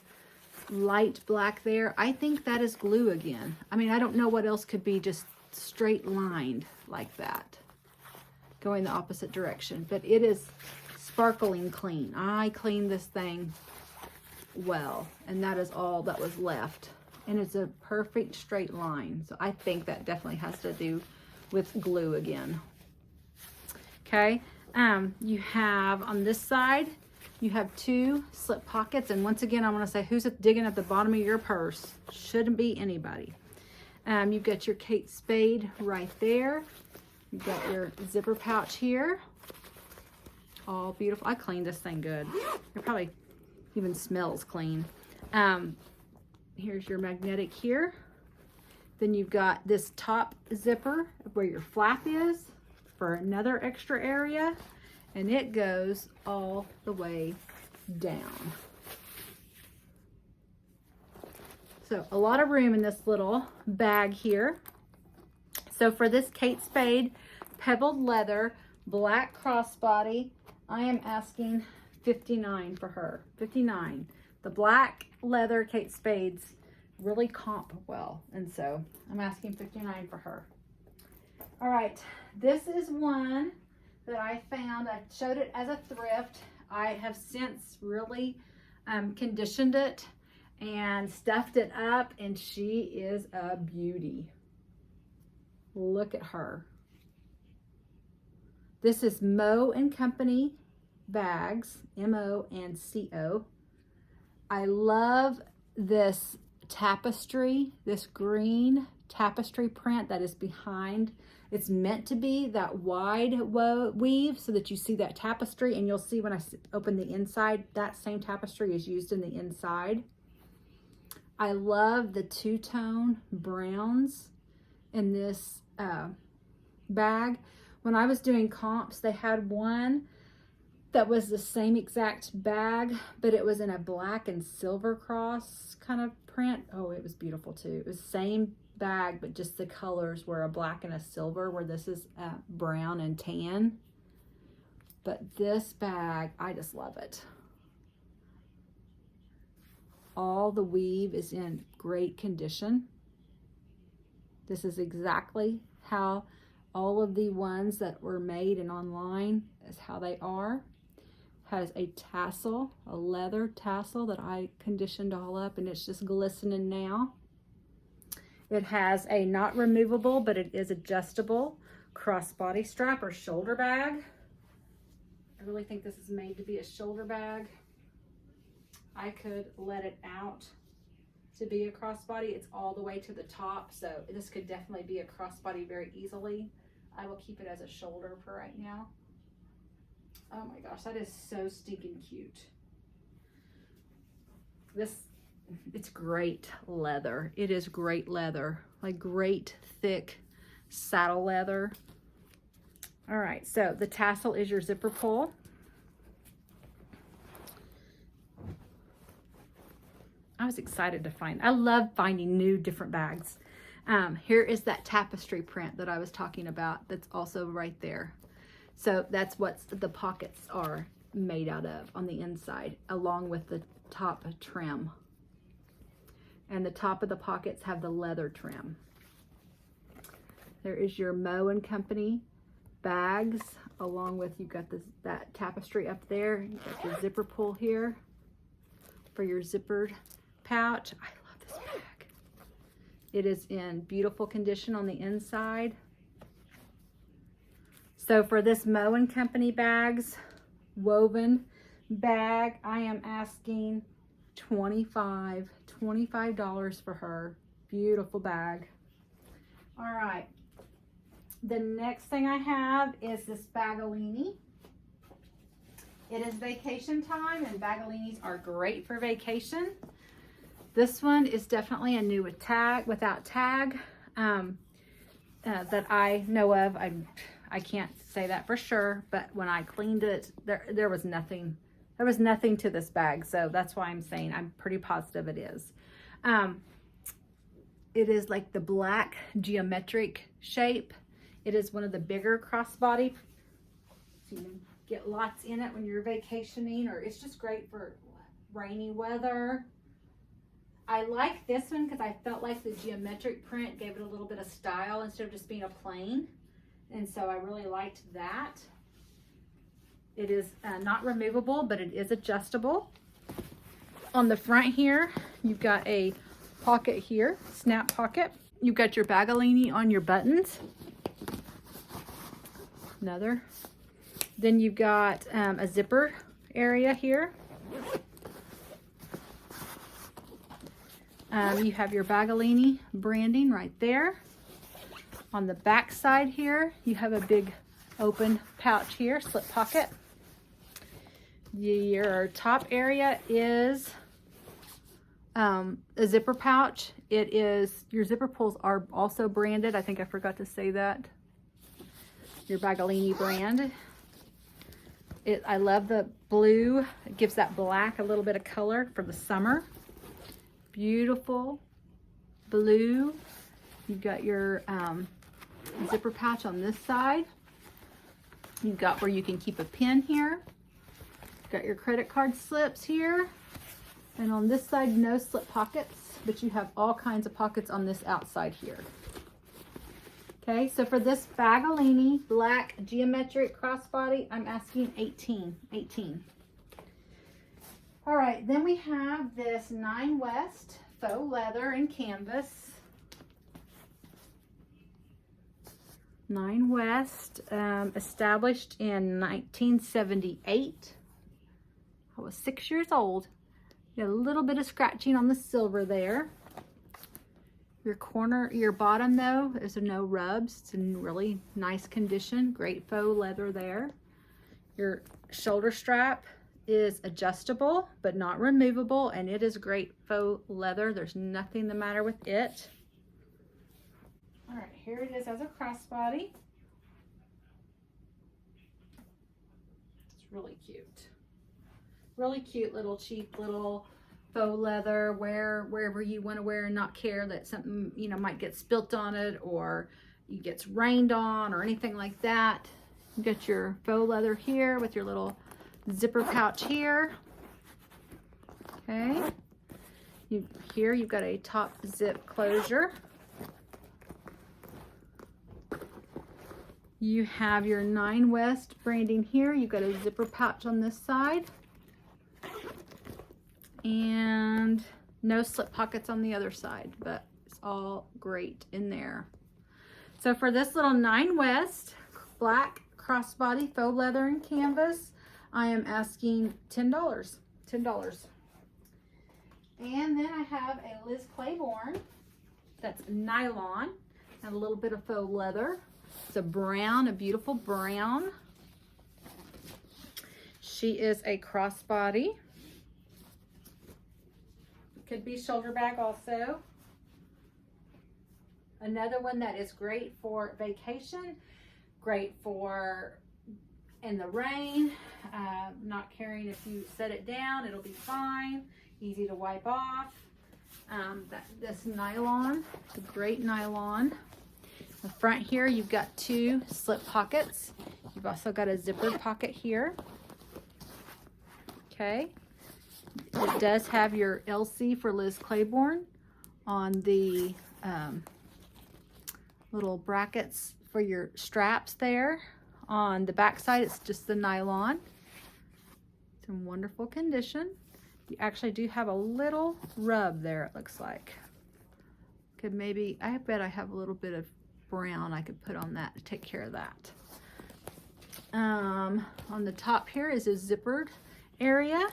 light black there. I think that is glue again. I mean, I don't know what else could be just straight lined like that, going the opposite direction, but it is sparkling clean. I cleaned this thing well, and that is all that was left. And it's a perfect straight line. So I think that definitely has to do with glue again. Okay, you have on this side, you have 2 slip pockets. And once again, I want to say, who's digging at the bottom of your purse? Shouldn't be anybody. You've got your Kate Spade right there. You've got your zipper pouch here. All beautiful. I cleaned this thing good. It probably even smells clean. Here's your magnetic here. Then you've got this top zipper where your flap is for another extra area, and it goes all the way down. So a lot of room in this little bag here. So for this Kate Spade pebbled leather black crossbody, I am asking $59 for her. $59. The black leather Kate Spades really comp well, and so I'm asking $59 for her. All right, this is one that I found. I showed it as a thrift. I have since really conditioned it and stuffed it up, and she is a beauty. Look at her. This is Mo and Company bags, M-O and C-O. I love this tapestry, this green tapestry print that is behind. It's meant to be that wide weave so that you see that tapestry, and you'll see when I open the inside, that same tapestry is used in the inside. I love the two-tone browns in this bag. When I was doing comps, they had one that was the same exact bag, but it was in a black and silver cross kind of print. Oh, it was beautiful too. It was the same bag, but just the colors were a black and a silver, where this is brown and tan. But this bag, I just love it. All the weave is in great condition. This is exactly how all of the ones that were made and online is how they are. Has a tassel, a leather tassel that I conditioned all up, and it's just glistening now. It has a not removable, but it is adjustable crossbody strap or shoulder bag. I really think this is made to be a shoulder bag. I could let it out to be a crossbody. It's all the way to the top, so this could definitely be a crossbody very easily. I will keep it as a shoulder for right now. Oh my gosh, that is so stinking cute. It's great leather. It is great leather, like great thick saddle leather. All right, so the tassel is your zipper pull. I was excited to find. I love finding new different bags. Here is that tapestry print that I was talking about. That's also right there. So that's what the pockets are made out of on the inside, along with the top trim. And the top of the pockets have the leather trim. There is your Mo and Company bags, along with, you've got that tapestry up there. You've got the zipper pull here for your zippered pouch. I love this bag. It is in beautiful condition on the inside. So for this Mo and Company bags, woven bag, I am asking $25 for her. Beautiful bag. All right. The next thing I have is this Bagolini. It is vacation time, and Bagolinis are great for vacation. This one is definitely a new with tag, without tag, that I know of. I can't say that for sure, but when I cleaned it, there was nothing. There was nothing to this bag, so that's why I'm saying I'm pretty positive it is. It is like the black geometric shape. It is one of the bigger crossbody. So you can get lots in it when you're vacationing, or it's just great for rainy weather. I like this one because I felt like the geometric print gave it a little bit of style instead of just being a plain. And so I really liked that. It is not removable, but it is adjustable. On the front here, you've got a pocket here, snap pocket. You've got your Bagolini on your buttons. Another. Then you've got a zipper area here. You have your Bagolini branding right there. On the back side here, you have a big open pouch here, slip pocket. Your top area is a zipper pouch. It is, your zipper pulls are also branded. I think I forgot to say that. Your Bagolini brand. I love the blue. It gives that black a little bit of color for the summer. Beautiful blue. You've got your zipper pouch on this side. You've got where you can keep a pin here. You've got your credit card slips here. And on this side, no slip pockets, but you have all kinds of pockets on this outside here. Okay, so for this Bagolini black geometric crossbody, I'm asking 18. All right, then we have this 9 West faux leather and canvas. 9 West, established in 1978. I was 6 years old. Got a little bit of scratching on the silver there. Your bottom though, is no rubs. It's in really nice condition. Great faux leather there. Your shoulder strap is adjustable but not removable, and it is great faux leather. There's nothing the matter with it. All right, here it is as a crossbody. It's really cute. Really cute little cheap little faux leather. Wear wherever you want to wear and not care that something, you know, might get spilt on it or it gets rained on or anything like that. You got your faux leather here with your little zipper pouch here. Okay. Here you've got a top zip closure. You have your 9 West branding here. You've got a zipper pouch on this side. And no slip pockets on the other side, but it's all great in there. So for this little 9 West black crossbody faux leather and canvas, I am asking $10. $10. And then I have a Liz Claiborne that's nylon and a little bit of faux leather. It's a brown, a beautiful brown. She is a crossbody. Could be shoulder bag also. Another one that is great for vacation, great for in the rain, not caring if you set it down, it'll be fine, easy to wipe off. This nylon, it's a great nylon. The front here, you've got 2 slip pockets. You've also got a zippered pocket here. Okay. It does have your LC for Liz Claiborne on the little brackets for your straps there. On the back side, it's just the nylon. It's in wonderful condition. You actually do have a little rub there, it looks like. Could maybe, I bet I have a little bit of brown I could put on that to take care of that. On the top here is a zippered area.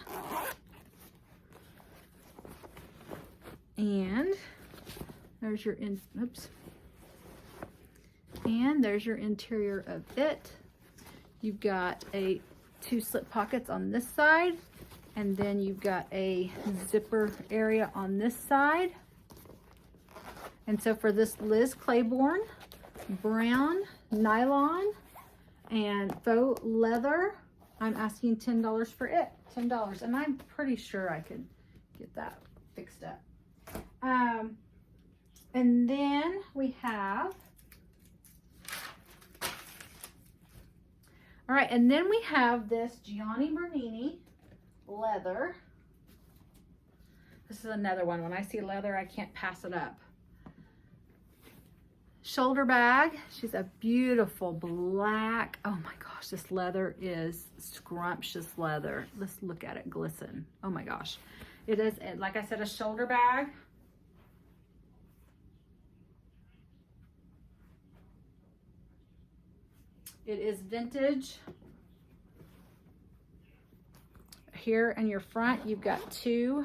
And there's your And there's your interior of it. You've got two slip pockets on this side, and then you've got a zipper area on this side. And so for this Liz Claiborne brown nylon and faux leather, I'm asking $10 for it. $10, and I'm pretty sure I could get that fixed up. And then we have, all right, and then we have this Gianni Bernini leather. This is another one. When I see leather, I can't pass it up. Shoulder bag. She's a beautiful black. Oh my gosh, this leather is scrumptious leather. Let's look at it glisten. Oh my gosh. It is, like I said, a shoulder bag. It is vintage. Here in your front, you've got two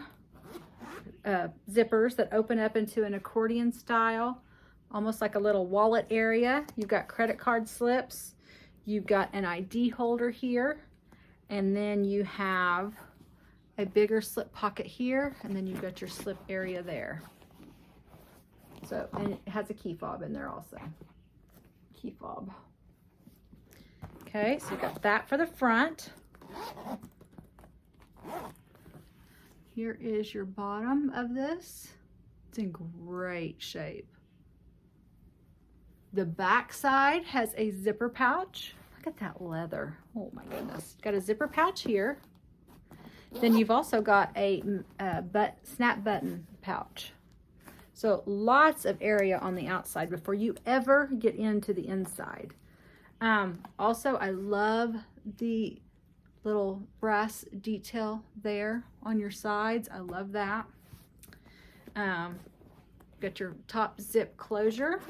zippers that open up into an accordion style, almost like a little wallet area. You've got credit card slips. You've got an ID holder here. And then you have a bigger slip pocket here. And then you've got your slip area there. So, and it has a key fob in there also. Key fob. Okay, so you got that for the front. Here is your bottom of this. It's in great shape. The back side has a zipper pouch. Look at that leather. Oh my goodness. Got a zipper pouch here. Then you've also got a snap button pouch. So lots of area on the outside before you ever get into the inside. Also, I love the little brass detail there on your sides. I love that. Got your top zip closure.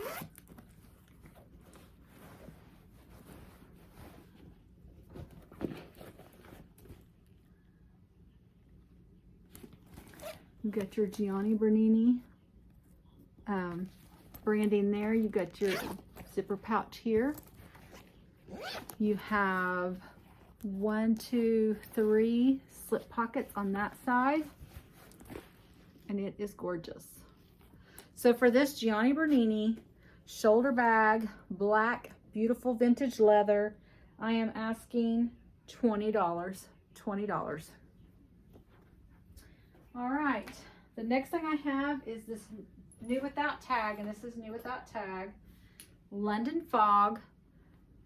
You've got your Gianni Bernini branding there. You've got your zipper pouch here. You have 1, 2, 3 slip pockets on that side, and it is gorgeous. So for this Gianni Bernini shoulder bag, black, beautiful vintage leather, I am asking $20. $20. All right, the next thing I have is this new without tag, and this is new without tag, London Fog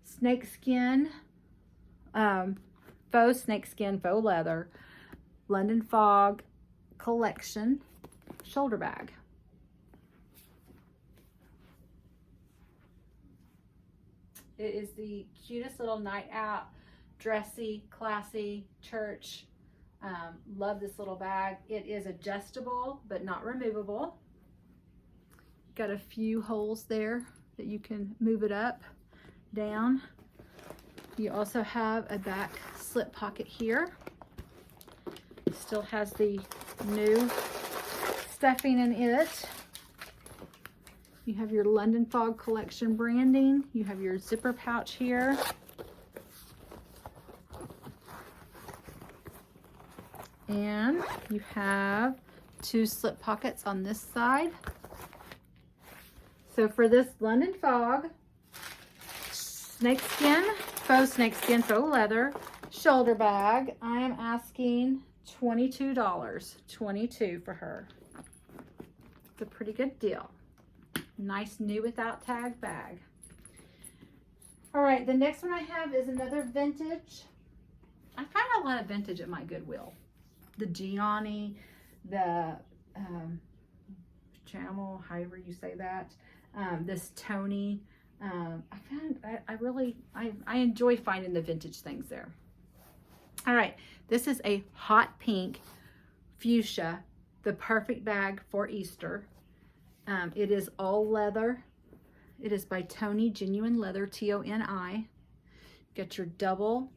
snakeskin, faux snakeskin, faux leather, London Fog collection shoulder bag. It is the cutest little night out, dressy, classy, church. Love this little bag. It is adjustable, but not removable. Got a few holes there that you can move it up, down. You also have a back slip pocket here. Still has the new stuffing in it. You have your London Fog collection branding. You have your zipper pouch here. And you have 2 slip pockets on this side. So for this London Fog snakeskin, faux leather shoulder bag, I am asking $22. $22 for her. It's a pretty good deal. Nice new without tag bag. All right, the next one I have is another vintage. I find a lot of vintage at my Goodwill. The Gianni, the Bechamel, however you say that. This Tony. I enjoy finding the vintage things there. All right, this is a hot pink fuchsia, the perfect bag for Easter. It is all leather. It is by Tony Genuine Leather, T-O-N-I. Get your double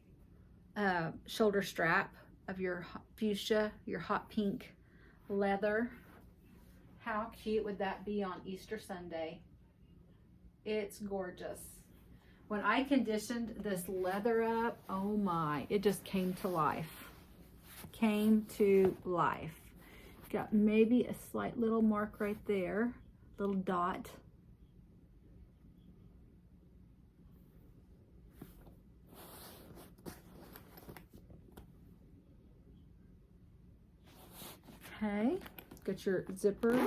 shoulder strap of your fuchsia, your hot pink leather. How cute would that be on Easter Sunday? It's gorgeous. When I conditioned this leather up, oh my, it just came to life. Came to life. Got maybe a slight little mark right there, little dot. Okay, got your zipper,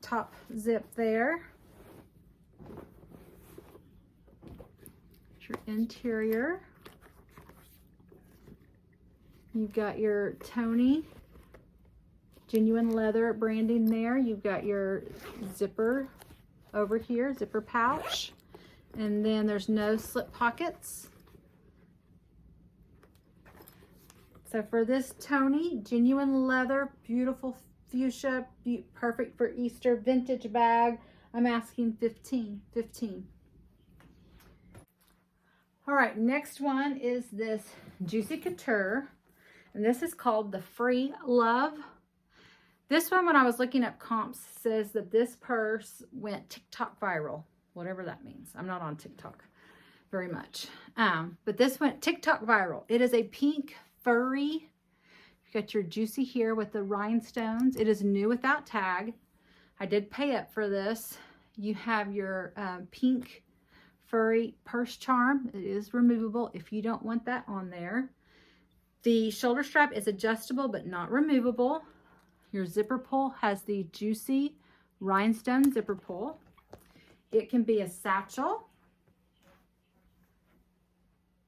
top zip there. Your interior. You've got your Tony genuine leather branding there. You've got your zipper over here, zipper pouch. And then there's no slip pockets. So for this Tony, genuine leather, beautiful fuchsia, perfect for Easter vintage bag, I'm asking $15. All right, next one is this Juicy Couture, and this is called the Free Love. This one, when I was looking up comps, says that this purse went TikTok viral, whatever that means. I'm not on TikTok very much, but this went TikTok viral. It is a pink furry. You got your Juicy here with the rhinestones. It is new without tag. I did pay up for this. You have your pink furry purse charm. It is removable if you don't want that on there. The shoulder strap is adjustable but not removable. Your zipper pull has the Juicy rhinestone zipper pull. It can be a satchel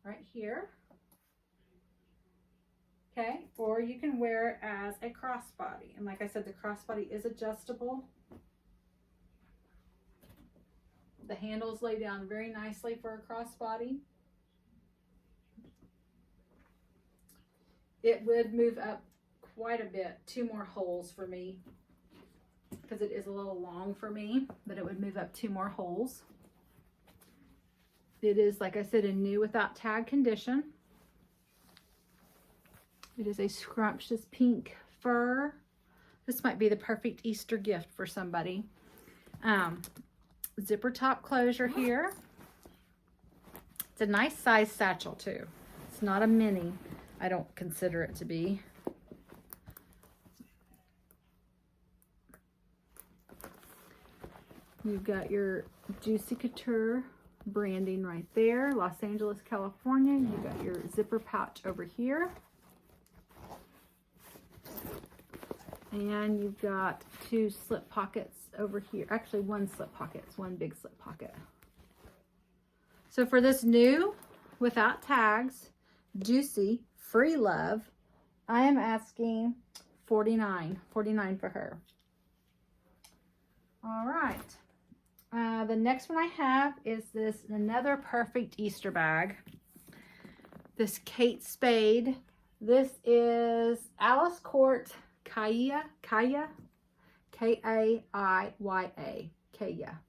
right here. Okay, or you can wear it as a crossbody. And like I said, the crossbody is adjustable. The handles lay down very nicely for a crossbody. It would move up quite a bit, 2 more holes for me, because it is a little long for me, but it would move up 2 more holes. It is, like I said, a new without tag condition. It is a scrumptious pink fur. This might be the perfect Easter gift for somebody. Zipper top closure here. It's a nice size satchel too. It's not a mini. I don't consider it to be. You've got your Juicy Couture branding right there. Los Angeles, California. You've got your zipper pouch over here. And you've got 2 slip pockets over here. Actually, 1 slip pocket. It's 1 big slip pocket. So for this new, without tags, Juicy, Free Love, I am asking $49 for her. All right. The next one I have is another perfect Easter bag. This Kate Spade. This is Alice Court Kaya, K-A-I-Y-A, Kaya.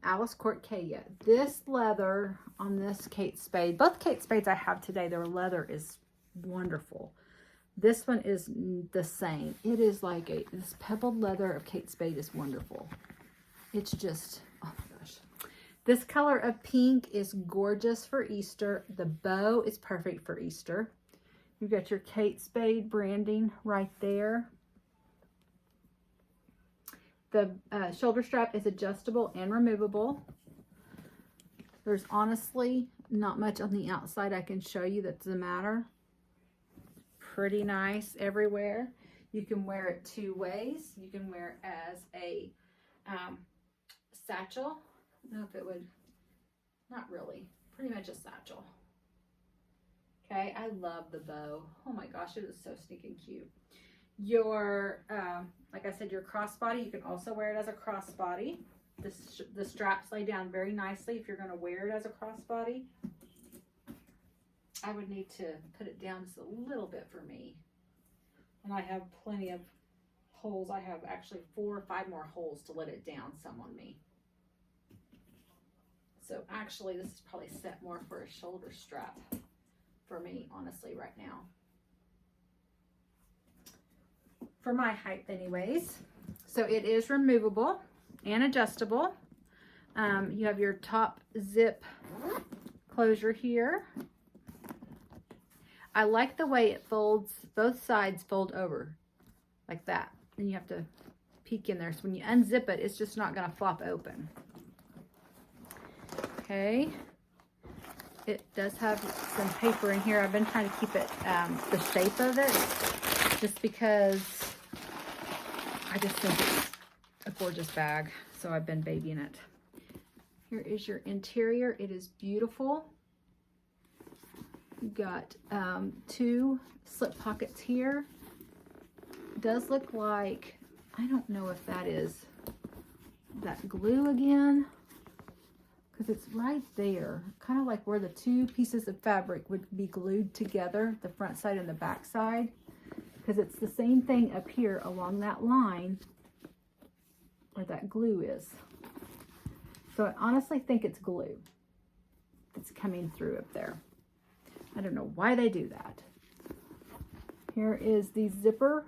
Alice Court Kaya. This leather on this Kate Spade, both Kate Spades I have today, their leather is wonderful. This one is the same. It is like this pebbled leather of Kate Spade is wonderful. It's just, oh my gosh. This color of pink is gorgeous for Easter. The bow is perfect for Easter. You've got your Kate Spade branding right there. The shoulder strap is adjustable and removable. There's honestly not much on the outside I can show you that's the matter. Pretty nice everywhere. You can wear it 2 ways. You can wear it as a satchel. I don't know if it would, not really, pretty much a satchel. Okay, I love the bow. Oh my gosh, it is so stinking cute. Your, like I said, your crossbody, you can also wear it as a crossbody. The straps lay down very nicely if you're going to wear it as a crossbody. I would need to put it down just a little bit for me. And I have plenty of holes. I have actually 4 or 5 more holes to let it down some on me. So actually, this is probably set more for a shoulder strap for me, honestly, right now. For my height anyways. So it is removable and adjustable. You have your top zip closure here. I like the way it folds, both sides fold over like that. And you have to peek in there. So when you unzip it, it's just not going to flop open. Okay. It does have some paper in here. I've been trying to keep it the shape of it just because I just think it's a gorgeous bag. So I've been babying it. Here is your interior. It is beautiful. You've got 2 slip pockets here. It does look like, I don't know if that is that glue again, because it's right there, kind of like where the 2 pieces of fabric would be glued together, the front side and the back side, because it's the same thing up here along that line where that glue is. So I honestly think it's glue that's coming through up there. I don't know why they do that. Here is the zipper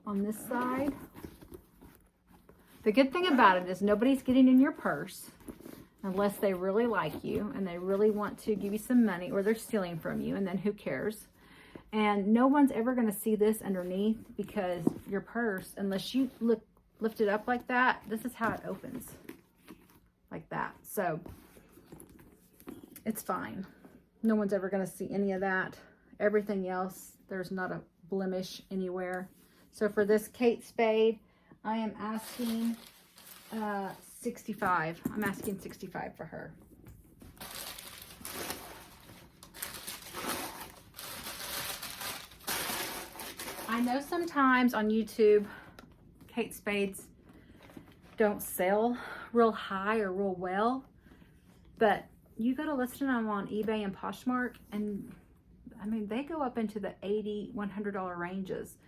on this side. The good thing about it is nobody's getting in your purse unless they really like you and they really want to give you some money, or they're stealing from you, and then who cares? And no one's ever going to see this underneath, because your purse, unless you lift it up like that, this is how it opens, like that. So it's fine. No one's ever going to see any of that. Everything else, there's not a blemish anywhere. So for this Kate Spade, I am asking 65. I'm asking 65 for her. I know sometimes on YouTube, Kate Spades don't sell real high or real well, but you go to listing them on eBay and Poshmark, and I mean, they go up into the $80, $100 ranges,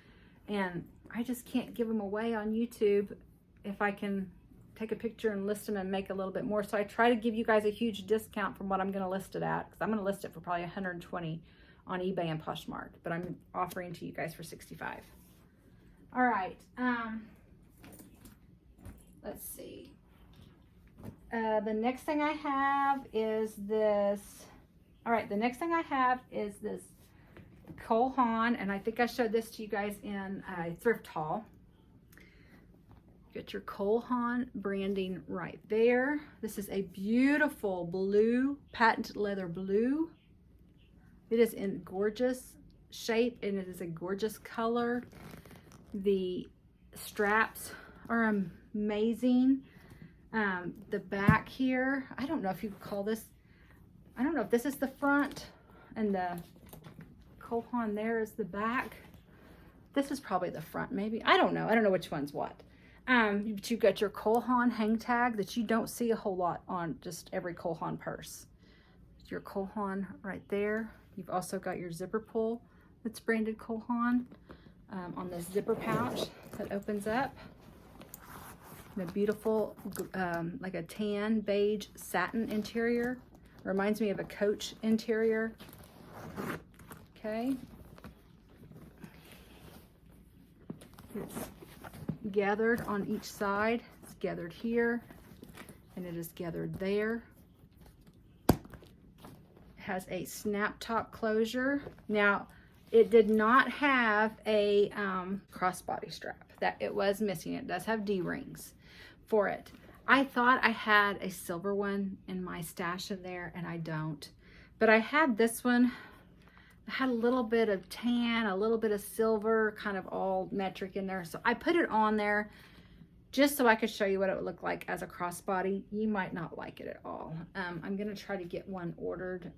and I just can't give them away on YouTube if I can take a picture and list them and make a little bit more. So I try to give you guys a huge discount from what I'm going to list it at, because I'm going to list it for probably 120 on eBay and Poshmark, but I'm offering to you guys for 65. All right. Let's see. The next thing I have is this. All right, the next thing I have is this Haan, and I think I showed this to you guys in a thrift haul. Get your Haan branding right there. This is a beautiful blue, patent leather blue. It is in gorgeous shape, and it is a gorgeous color. The straps are amazing. The back here, I don't know if you could call this, I don't know if this is the front and the Haan there is the back. This is probably the front, maybe. I don't know which one's what. But you've got your Haan hang tag that you don't see a whole lot on just every Haan purse. Your Haan right there. You've also got your zipper pull that's branded Haan on the zipper pouch that opens up. The beautiful, like a tan beige satin interior. Reminds me of a Coach interior. Okay. It's gathered on each side. It's gathered here, and it is gathered there. It has a snap top closure. Now, it did not have a crossbody strap. That it was missing. It does have D-rings for it. I thought I had a silver one in my stash in there, and I don't. But I had this one. I had a little bit of tan, a little bit of silver, kind of all metric in there. So I put it on there just so I could show you what it would look like as a crossbody. You might not like it at all. I'm going to try to get one ordered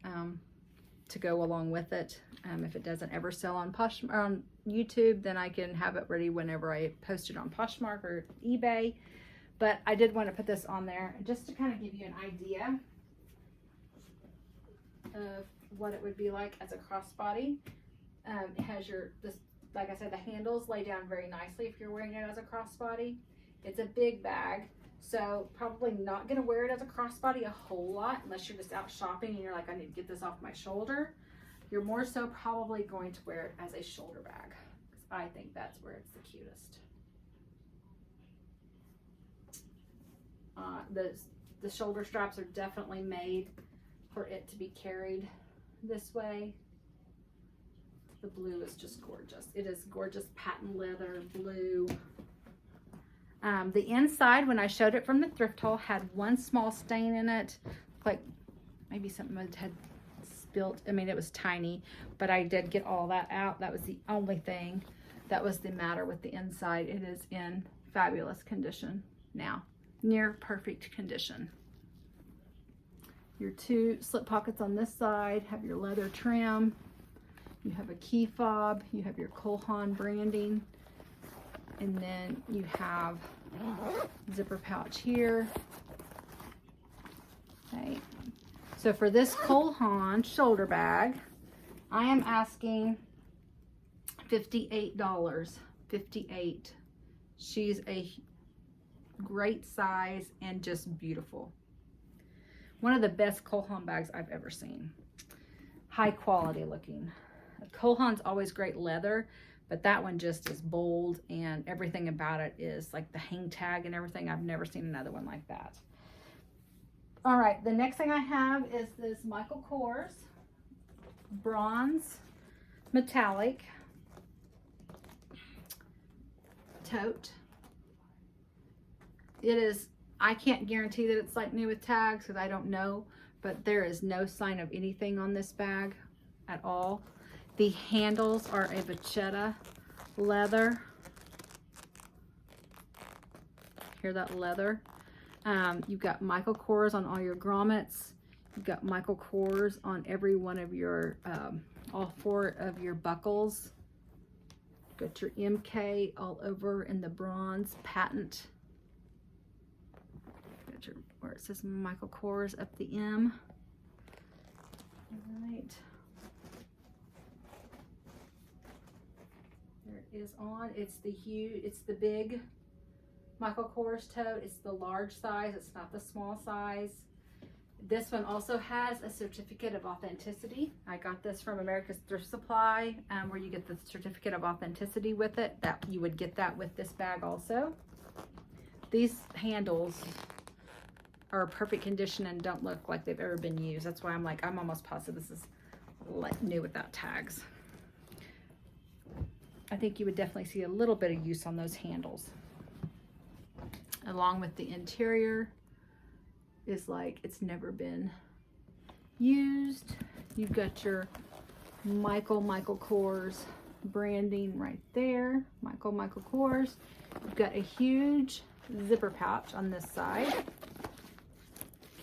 to go along with it. If it doesn't ever sell on YouTube, then I can have it ready whenever I post it on Poshmark or eBay. But I did want to put this on there just to kind of give you an idea of what it would be like as a crossbody. It has like I said, the handles lay down very nicely if you're wearing it as a crossbody. It's a big bag, so probably not going to wear it as a crossbody a whole lot unless you're just out shopping and you're like, I need to get this off my shoulder. You're more so probably going to wear it as a shoulder bag, because I think that's where it's the cutest. the shoulder straps are definitely made for it to be carried this way. The blue is just gorgeous. It is gorgeous patent leather blue. The inside, when I showed it from the thrift haul, had one small stain in it, like maybe something had spilt. I mean, it was tiny, but I did get all that out. That was the only thing that was the matter with the inside. It is in fabulous condition now, near perfect condition. Your two slip pockets on this side have your leather trim. You have a key fob. You have your Haan branding. And then you have zipper pouch here. Okay. So for this Haan shoulder bag, I am asking $58. $58. She's a great size and just beautiful. One of the best Haan bags I've ever seen. High quality looking. Haan's always great leather, but that one just is bold, and everything about it is like the hang tag and everything. I've never seen another one like that. All right, the next thing I have is this Michael Kors bronze metallic tote. It is, I can't guarantee that it's like new with tags because I don't know, but there is no sign of anything on this bag at all. The handles are a vachetta leather. Hear that leather? You've got Michael Kors on all your grommets. You've got Michael Kors on every one of your, all four of your buckles. Got your MK all over in the bronze patent. Got your, where it says Michael Kors up the M. All right. There it is on. It's the huge, it's the big Michael Kors tote. It's the large size. It's not the small size. This one also has a certificate of authenticity. I got this from America's Thrift Supply, where you get the certificate of authenticity with it. That you would get that with this bag also. These handles are perfect condition and don't look like they've ever been used. That's why I'm like, I'm almost positive this is like new without tags. I think you would definitely see a little bit of use on those handles. Along with the interior is like it's never been used. You've got your Michael Kors branding right there. Michael Kors. You've got a huge zipper pouch on this side.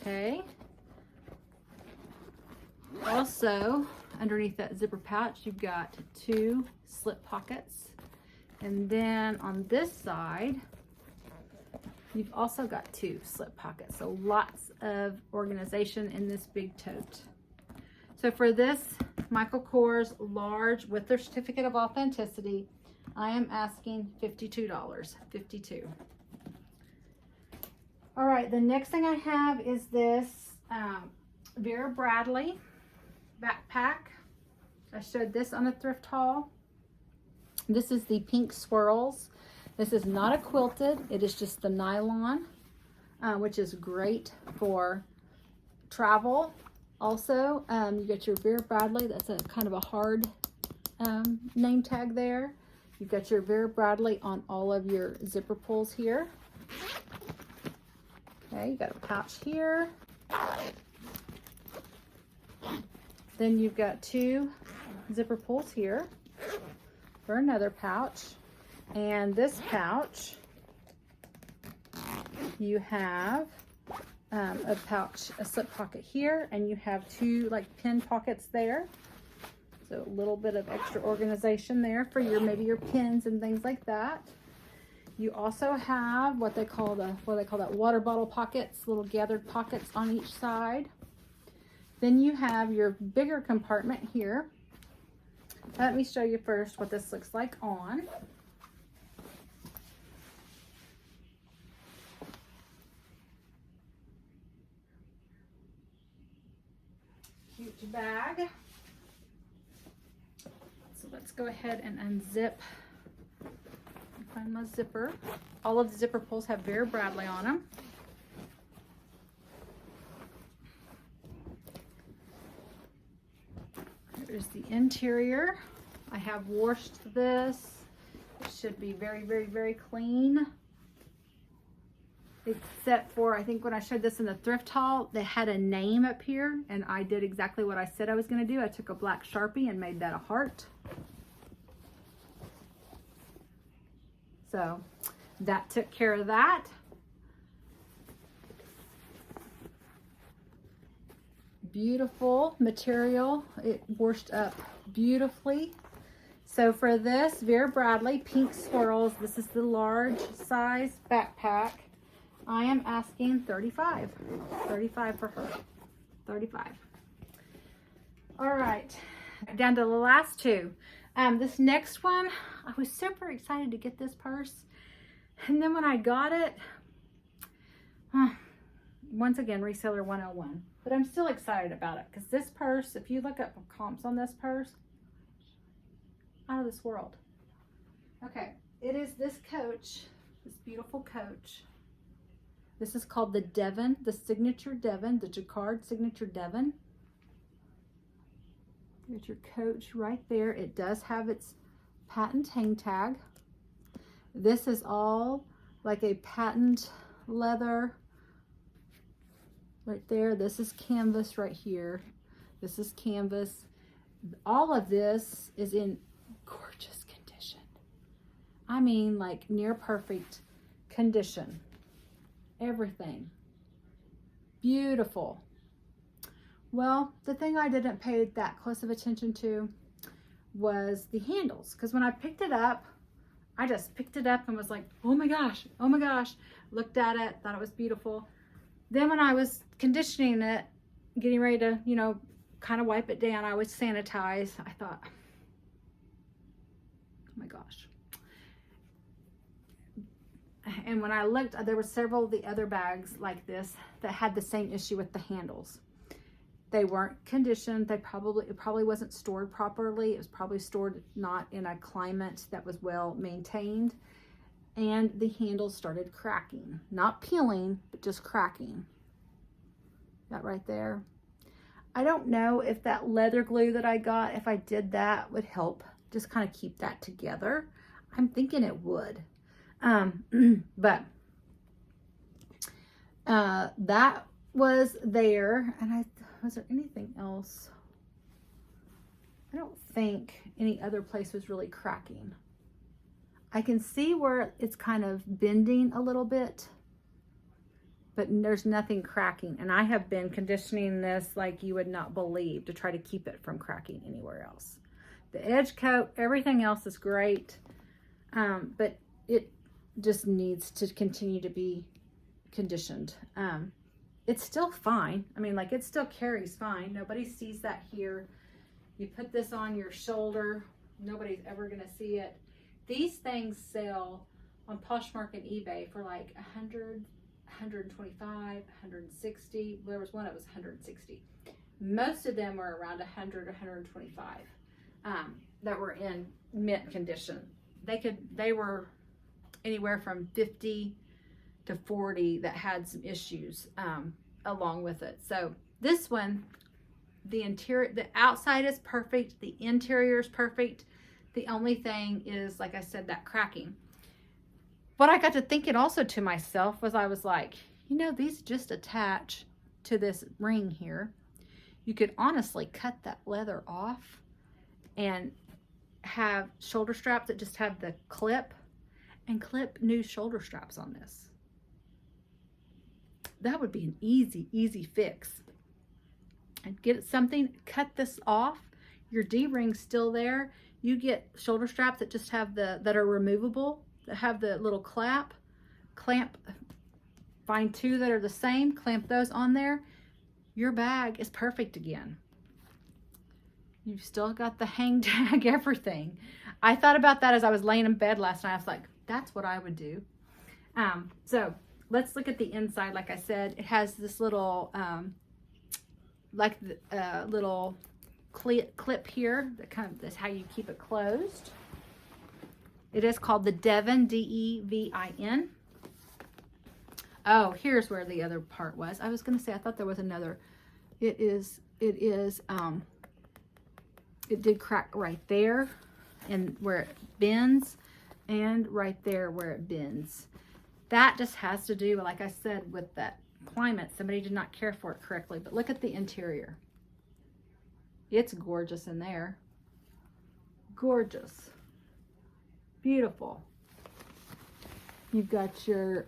Okay. Also, underneath that zipper pouch, you've got two slip pockets. And then on this side, you've also got two slip pockets. So lots of organization in this big tote. So for this Michael Kors large with their certificate of authenticity, I am asking $52. $52. All right, the next thing I have is this Vera Bradley backpack. I showed this on a thrift haul. This is the pink swirls. This is not a quilted, it is just the nylon, which is great for travel. Also, you got your Vera Bradley, that's a kind of a hard name tag there. You've got your Vera Bradley on all of your zipper pulls here. Okay, you got a pouch here. Then you've got two zipper pulls here for another pouch. And this pouch, you have a pouch, a slip pocket here, and you have two like pin pockets there. So a little bit of extra organization there for your maybe your pins and things like that. You also have what they call that water bottle pockets, little gathered pockets on each side. Then you have your bigger compartment here. Let me show you first what this looks like on. Cute bag. So let's go ahead and unzip. Find my zipper. All of the zipper pulls have Vera Bradley on them. interior. I have washed this. It should be very, very, very clean. Except for, I think when I showed this in the thrift haul, they had a name up here, and I did exactly what I said I was going to do. I took a black Sharpie and made that a heart. So that took care of that. Beautiful material. It washed up beautifully. So for this, Vera Bradley Pink Swirls, this is the large size backpack. I am asking $35. $35 for her. $35. All right, down to the last two. This next one, I was super excited to get this purse. And then when I got it, once again, reseller 101. But I'm still excited about it because this purse, if you look up comps on this purse, out of this world. Okay, it is this Coach, this beautiful Coach. This is called the Devon, the Signature Devon, the Jacquard Signature Devon. There's your Coach right there. It does have its patent hang tag. This is all like a patent leather right there. This is canvas right here. This is canvas. All of this is in gorgeous condition. I mean, like near perfect condition. Everything. Beautiful. Well, the thing I didn't pay that close of attention to was the handles. Because when I picked it up, I just picked it up and was like, oh my gosh, oh my gosh. Looked at it, thought it was beautiful. Then when I was conditioning it, getting ready to, you know, kind of wipe it down, I would sanitize. I thought, oh my gosh. And when I looked, there were several of the other bags like this that had the same issue with the handles. They weren't conditioned. It probably wasn't stored properly. It was probably stored not in a climate that was well maintained. And the handles started cracking. Not peeling, but just cracking. That right there. I don't know if that leather glue that I got, if I did that, would help just kind of keep that together. I'm thinking it would. But that was there. And was there anything else? I don't think any other place was really cracking. I can see where it's kind of bending a little bit, but there's nothing cracking. And I have been conditioning this like you would not believe to try to keep it from cracking anywhere else. The edge coat, everything else is great, but it just needs to continue to be conditioned. It's still fine. I mean, like, it still carries fine. Nobody sees that here. You put this on your shoulder, nobody's ever gonna see it. These things sell on Poshmark and eBay for like 100, 125, 160. There was one that was 160. Most of them were around 100, 125 that were in mint condition. They were anywhere from 50 to 40 that had some issues along with it. So this one, the interior, the outside is perfect, the interior is perfect. The only thing is, like I said, that cracking. What I got to thinking also to myself was, I was like, you know, these just attach to this ring here. You could honestly cut that leather off and have shoulder straps that just have the clip, and clip new shoulder straps on this. That would be an easy fix. And get something, cut this off. Your D-ring's still there. You get shoulder straps that just have that are removable, that have the little clamp, find two that are the same, clamp those on there. Your bag is perfect again. You've still got the hang tag, everything. I thought about that as I was laying in bed last night. I was like, that's what I would do. So let's look at the inside. Like I said, it has this little, little clip here that kind of is how you keep it closed. It is called the Devon, D-E-V-I-N. Oh, here's where the other part was. I was going to say, I thought there was another. It it did crack right there and where it bends, and right there where it bends. That just has to do, like I said, with that climate. Somebody did not care for it correctly. But look at the interior. It's gorgeous in there. Gorgeous. Beautiful. You've got your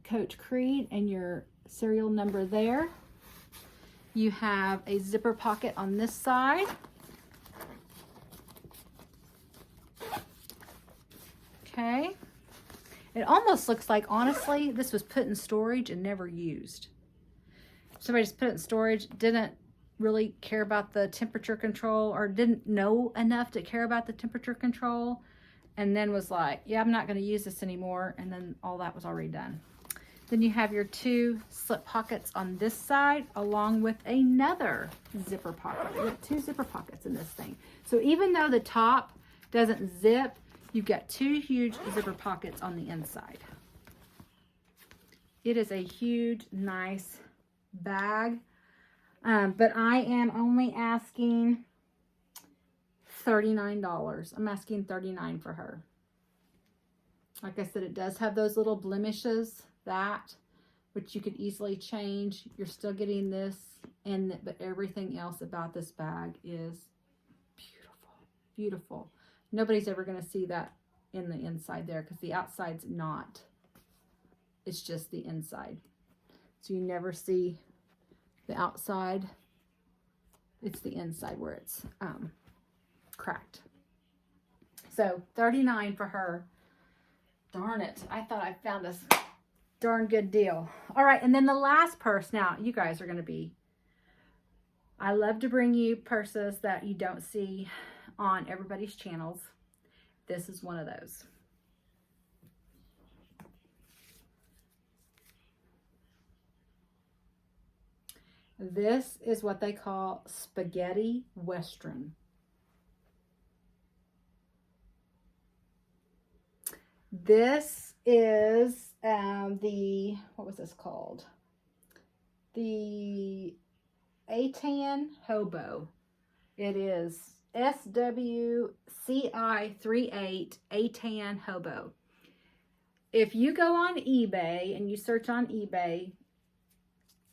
Coach Creed and your serial number there. You have a zipper pocket on this side. Okay. It almost looks like, honestly, this was put in storage and never used. Somebody just put it in storage, didn't really care about the temperature control, or didn't know enough to care about the temperature control, and then was like, yeah, I'm not going to use this anymore, and then all that was already done. Then you have your 2 slip pockets on this side, along with another zipper pocket. You have 2 zipper pockets in this thing. So even though the top doesn't zip, you've got 2 huge zipper pockets on the inside. It is a huge, nice bag. But I am only asking $39. I'm asking $39 for her. Like I said, it does have those little blemishes, which you could easily change. You're still getting this, but everything else about this bag is beautiful, beautiful. Nobody's ever going to see that in the inside there, because the outside's not. It's just the inside. So you never see the outside. It's the inside where it's cracked. So $39 for her. Darn it. I thought I found this darn good deal. All right, and then the last purse. Now, you guys are going to be... I love to bring you purses that you don't see on everybody's channels. This is one of those. This is what they call spaghetti western. This is what was this called? The Haan Hobo. It is SWCI38 Haan Hobo. If you go on eBay and you search on eBay,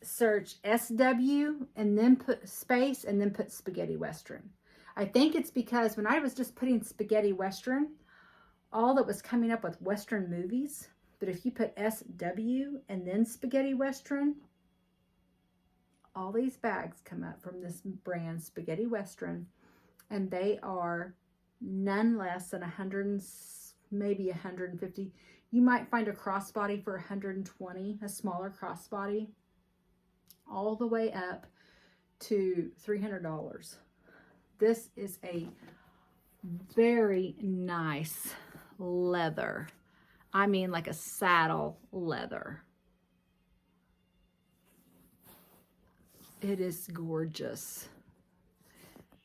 search SW and then put space and then put spaghetti western. I think it's because when I was just putting spaghetti western, all that was coming up with western movies. But if you put SW and then spaghetti western, all these bags come up from this brand, Spaghetti Western, and they are none less than 100, maybe 150. You might find a crossbody for 120, a smaller crossbody, all the way up to $300. This is a very nice leather. I mean, like a saddle leather. It is gorgeous.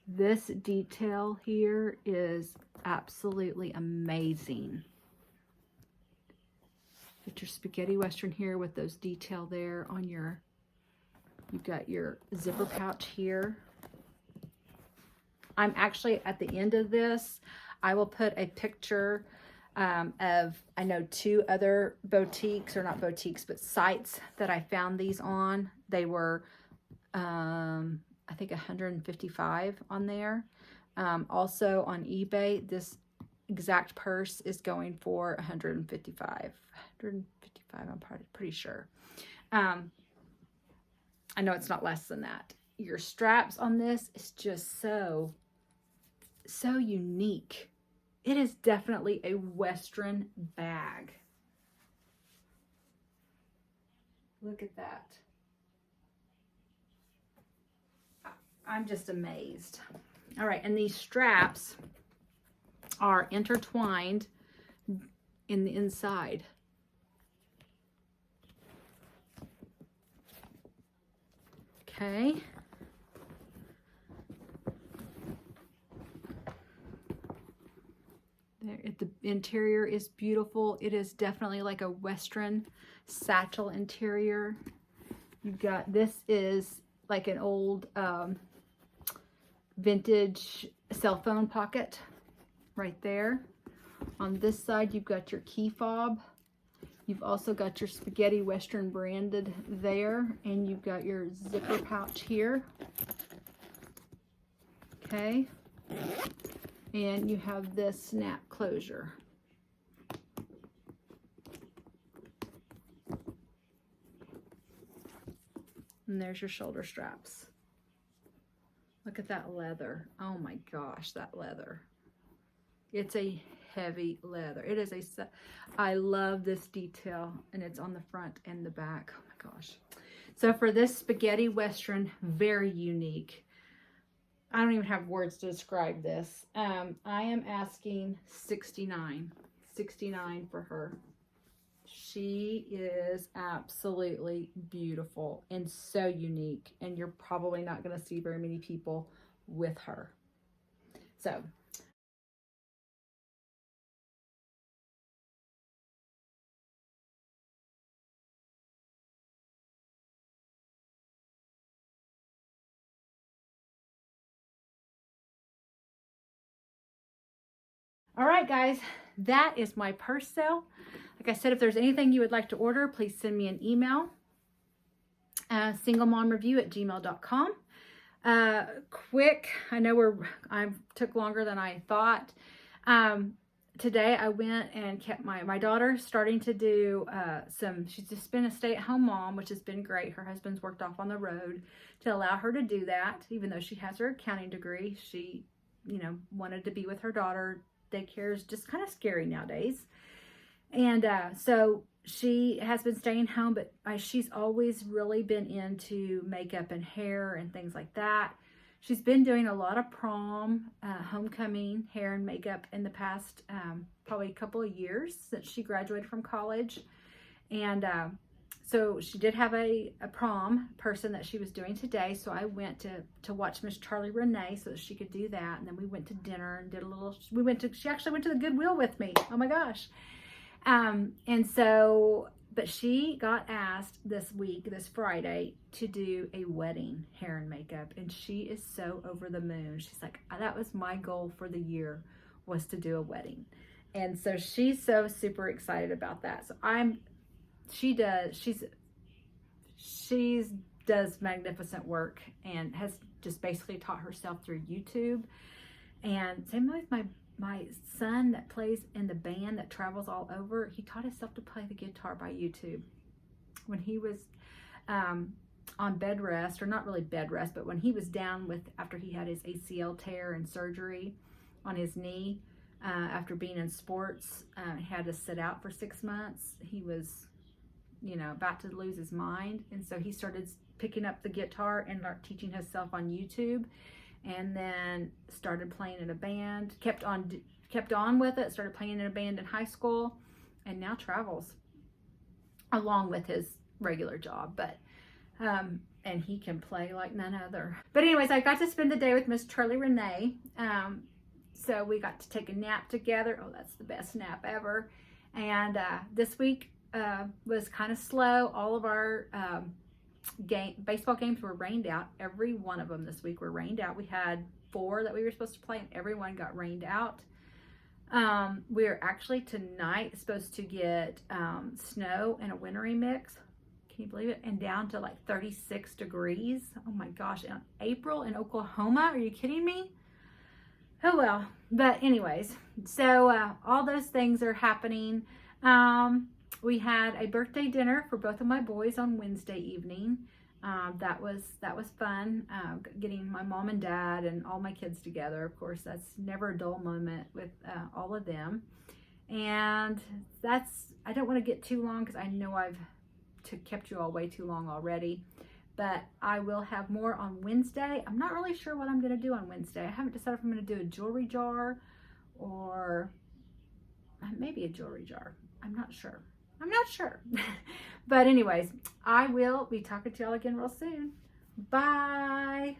This detail here is absolutely amazing. Get your spaghetti western here with those detail there on your, you've got your zipper pouch here. I'm actually at the end of this, I will put a picture of, I know 2 other boutiques, or not boutiques, but sites that I found these on. They were, I think 155 on there. Also on eBay, this exact purse is going for 155, I'm pretty sure. I know it's not less than that. Your straps on this is just so unique. It is definitely a Western bag. Look at that. I'm just amazed. All right, and these straps are intertwined in the inside. Okay. The interior is beautiful. It is definitely like a Western satchel interior. You've got, this is like an old vintage cell phone pocket right there. On this side, you've got your key fob. You've also got your spaghetti western branded there, and you've got your zipper pouch here. Okay. And you have this snap closure. And there's your shoulder straps. Look at that leather. Oh my gosh, that leather. It's a heavy leather. It is I love this detail, and it's on the front and the back. Oh my gosh. So for this spaghetti western, very unique. I don't even have words to describe this. I am asking $69 for her. She is absolutely beautiful and so unique, and you're probably not going to see very many people with her. So all right, guys, that is my purse sale. Like I said, if there's anything you would like to order, please send me an email, singlemomreview@gmail.com. Quick, I know I took longer than I thought. Today I went and kept my daughter starting to do she's just been a stay-at-home mom, which has been great. Her husband's worked off on the road to allow her to do that. Even though she has her accounting degree, she, wanted to be with her daughter. Daycare is just kind of scary nowadays. And so she has been staying home, but she's always really been into makeup and hair and things like that. She's been doing a lot of prom, homecoming hair and makeup in the past probably a couple of years since she graduated from college. And so she did have a prom person that she was doing today. So I went to watch Miss Charlie Renee so that she could do that. And then we went to dinner and did a little, she actually went to the Goodwill with me. Oh my gosh. And so, but she got asked this Friday, to do a wedding hair and makeup. And she is so over the moon. She's like, that was my goal for the year, was to do a wedding. And so she's so super excited about that. So she does magnificent work and has just basically taught herself through YouTube. And same with my son that plays in the band that travels all over. He taught himself to play the guitar by YouTube. When he was on bed rest, or not really bed rest, but when he was down after he had his ACL tear and surgery on his knee, after being in sports, he had to sit out for 6 months. He was, about to lose his mind. And so he started picking up the guitar and teaching himself on YouTube. And then started playing in a band, kept on with it, started playing in a band in high school, and now travels along with his regular job. But and he can play like none other. But anyways, I got to spend the day with Miss Charlie Renee. So we got to take a nap together. Oh, that's the best nap ever. And this week was kind of slow. All of our baseball games were rained out. Every one of them this week were rained out. We had 4 that we were supposed to play, and everyone got rained out. We're actually tonight supposed to get snow and a wintry mix. Can you believe it? And down to like 36 degrees. Oh my gosh, in April in Oklahoma? Are you kidding me? Oh well. But anyways, so all those things are happening. We had a birthday dinner for both of my boys on Wednesday evening. That was fun, getting my mom and dad and all my kids together. Of course, that's never a dull moment with all of them. And I don't want to get too long because I know I've kept you all way too long already. But I will have more on Wednesday. I'm not really sure what I'm going to do on Wednesday. I haven't decided if I'm going to do a jewelry jar or maybe a jewelry jar. I'm not sure. But anyways, I will be talking to y'all again real soon. Bye.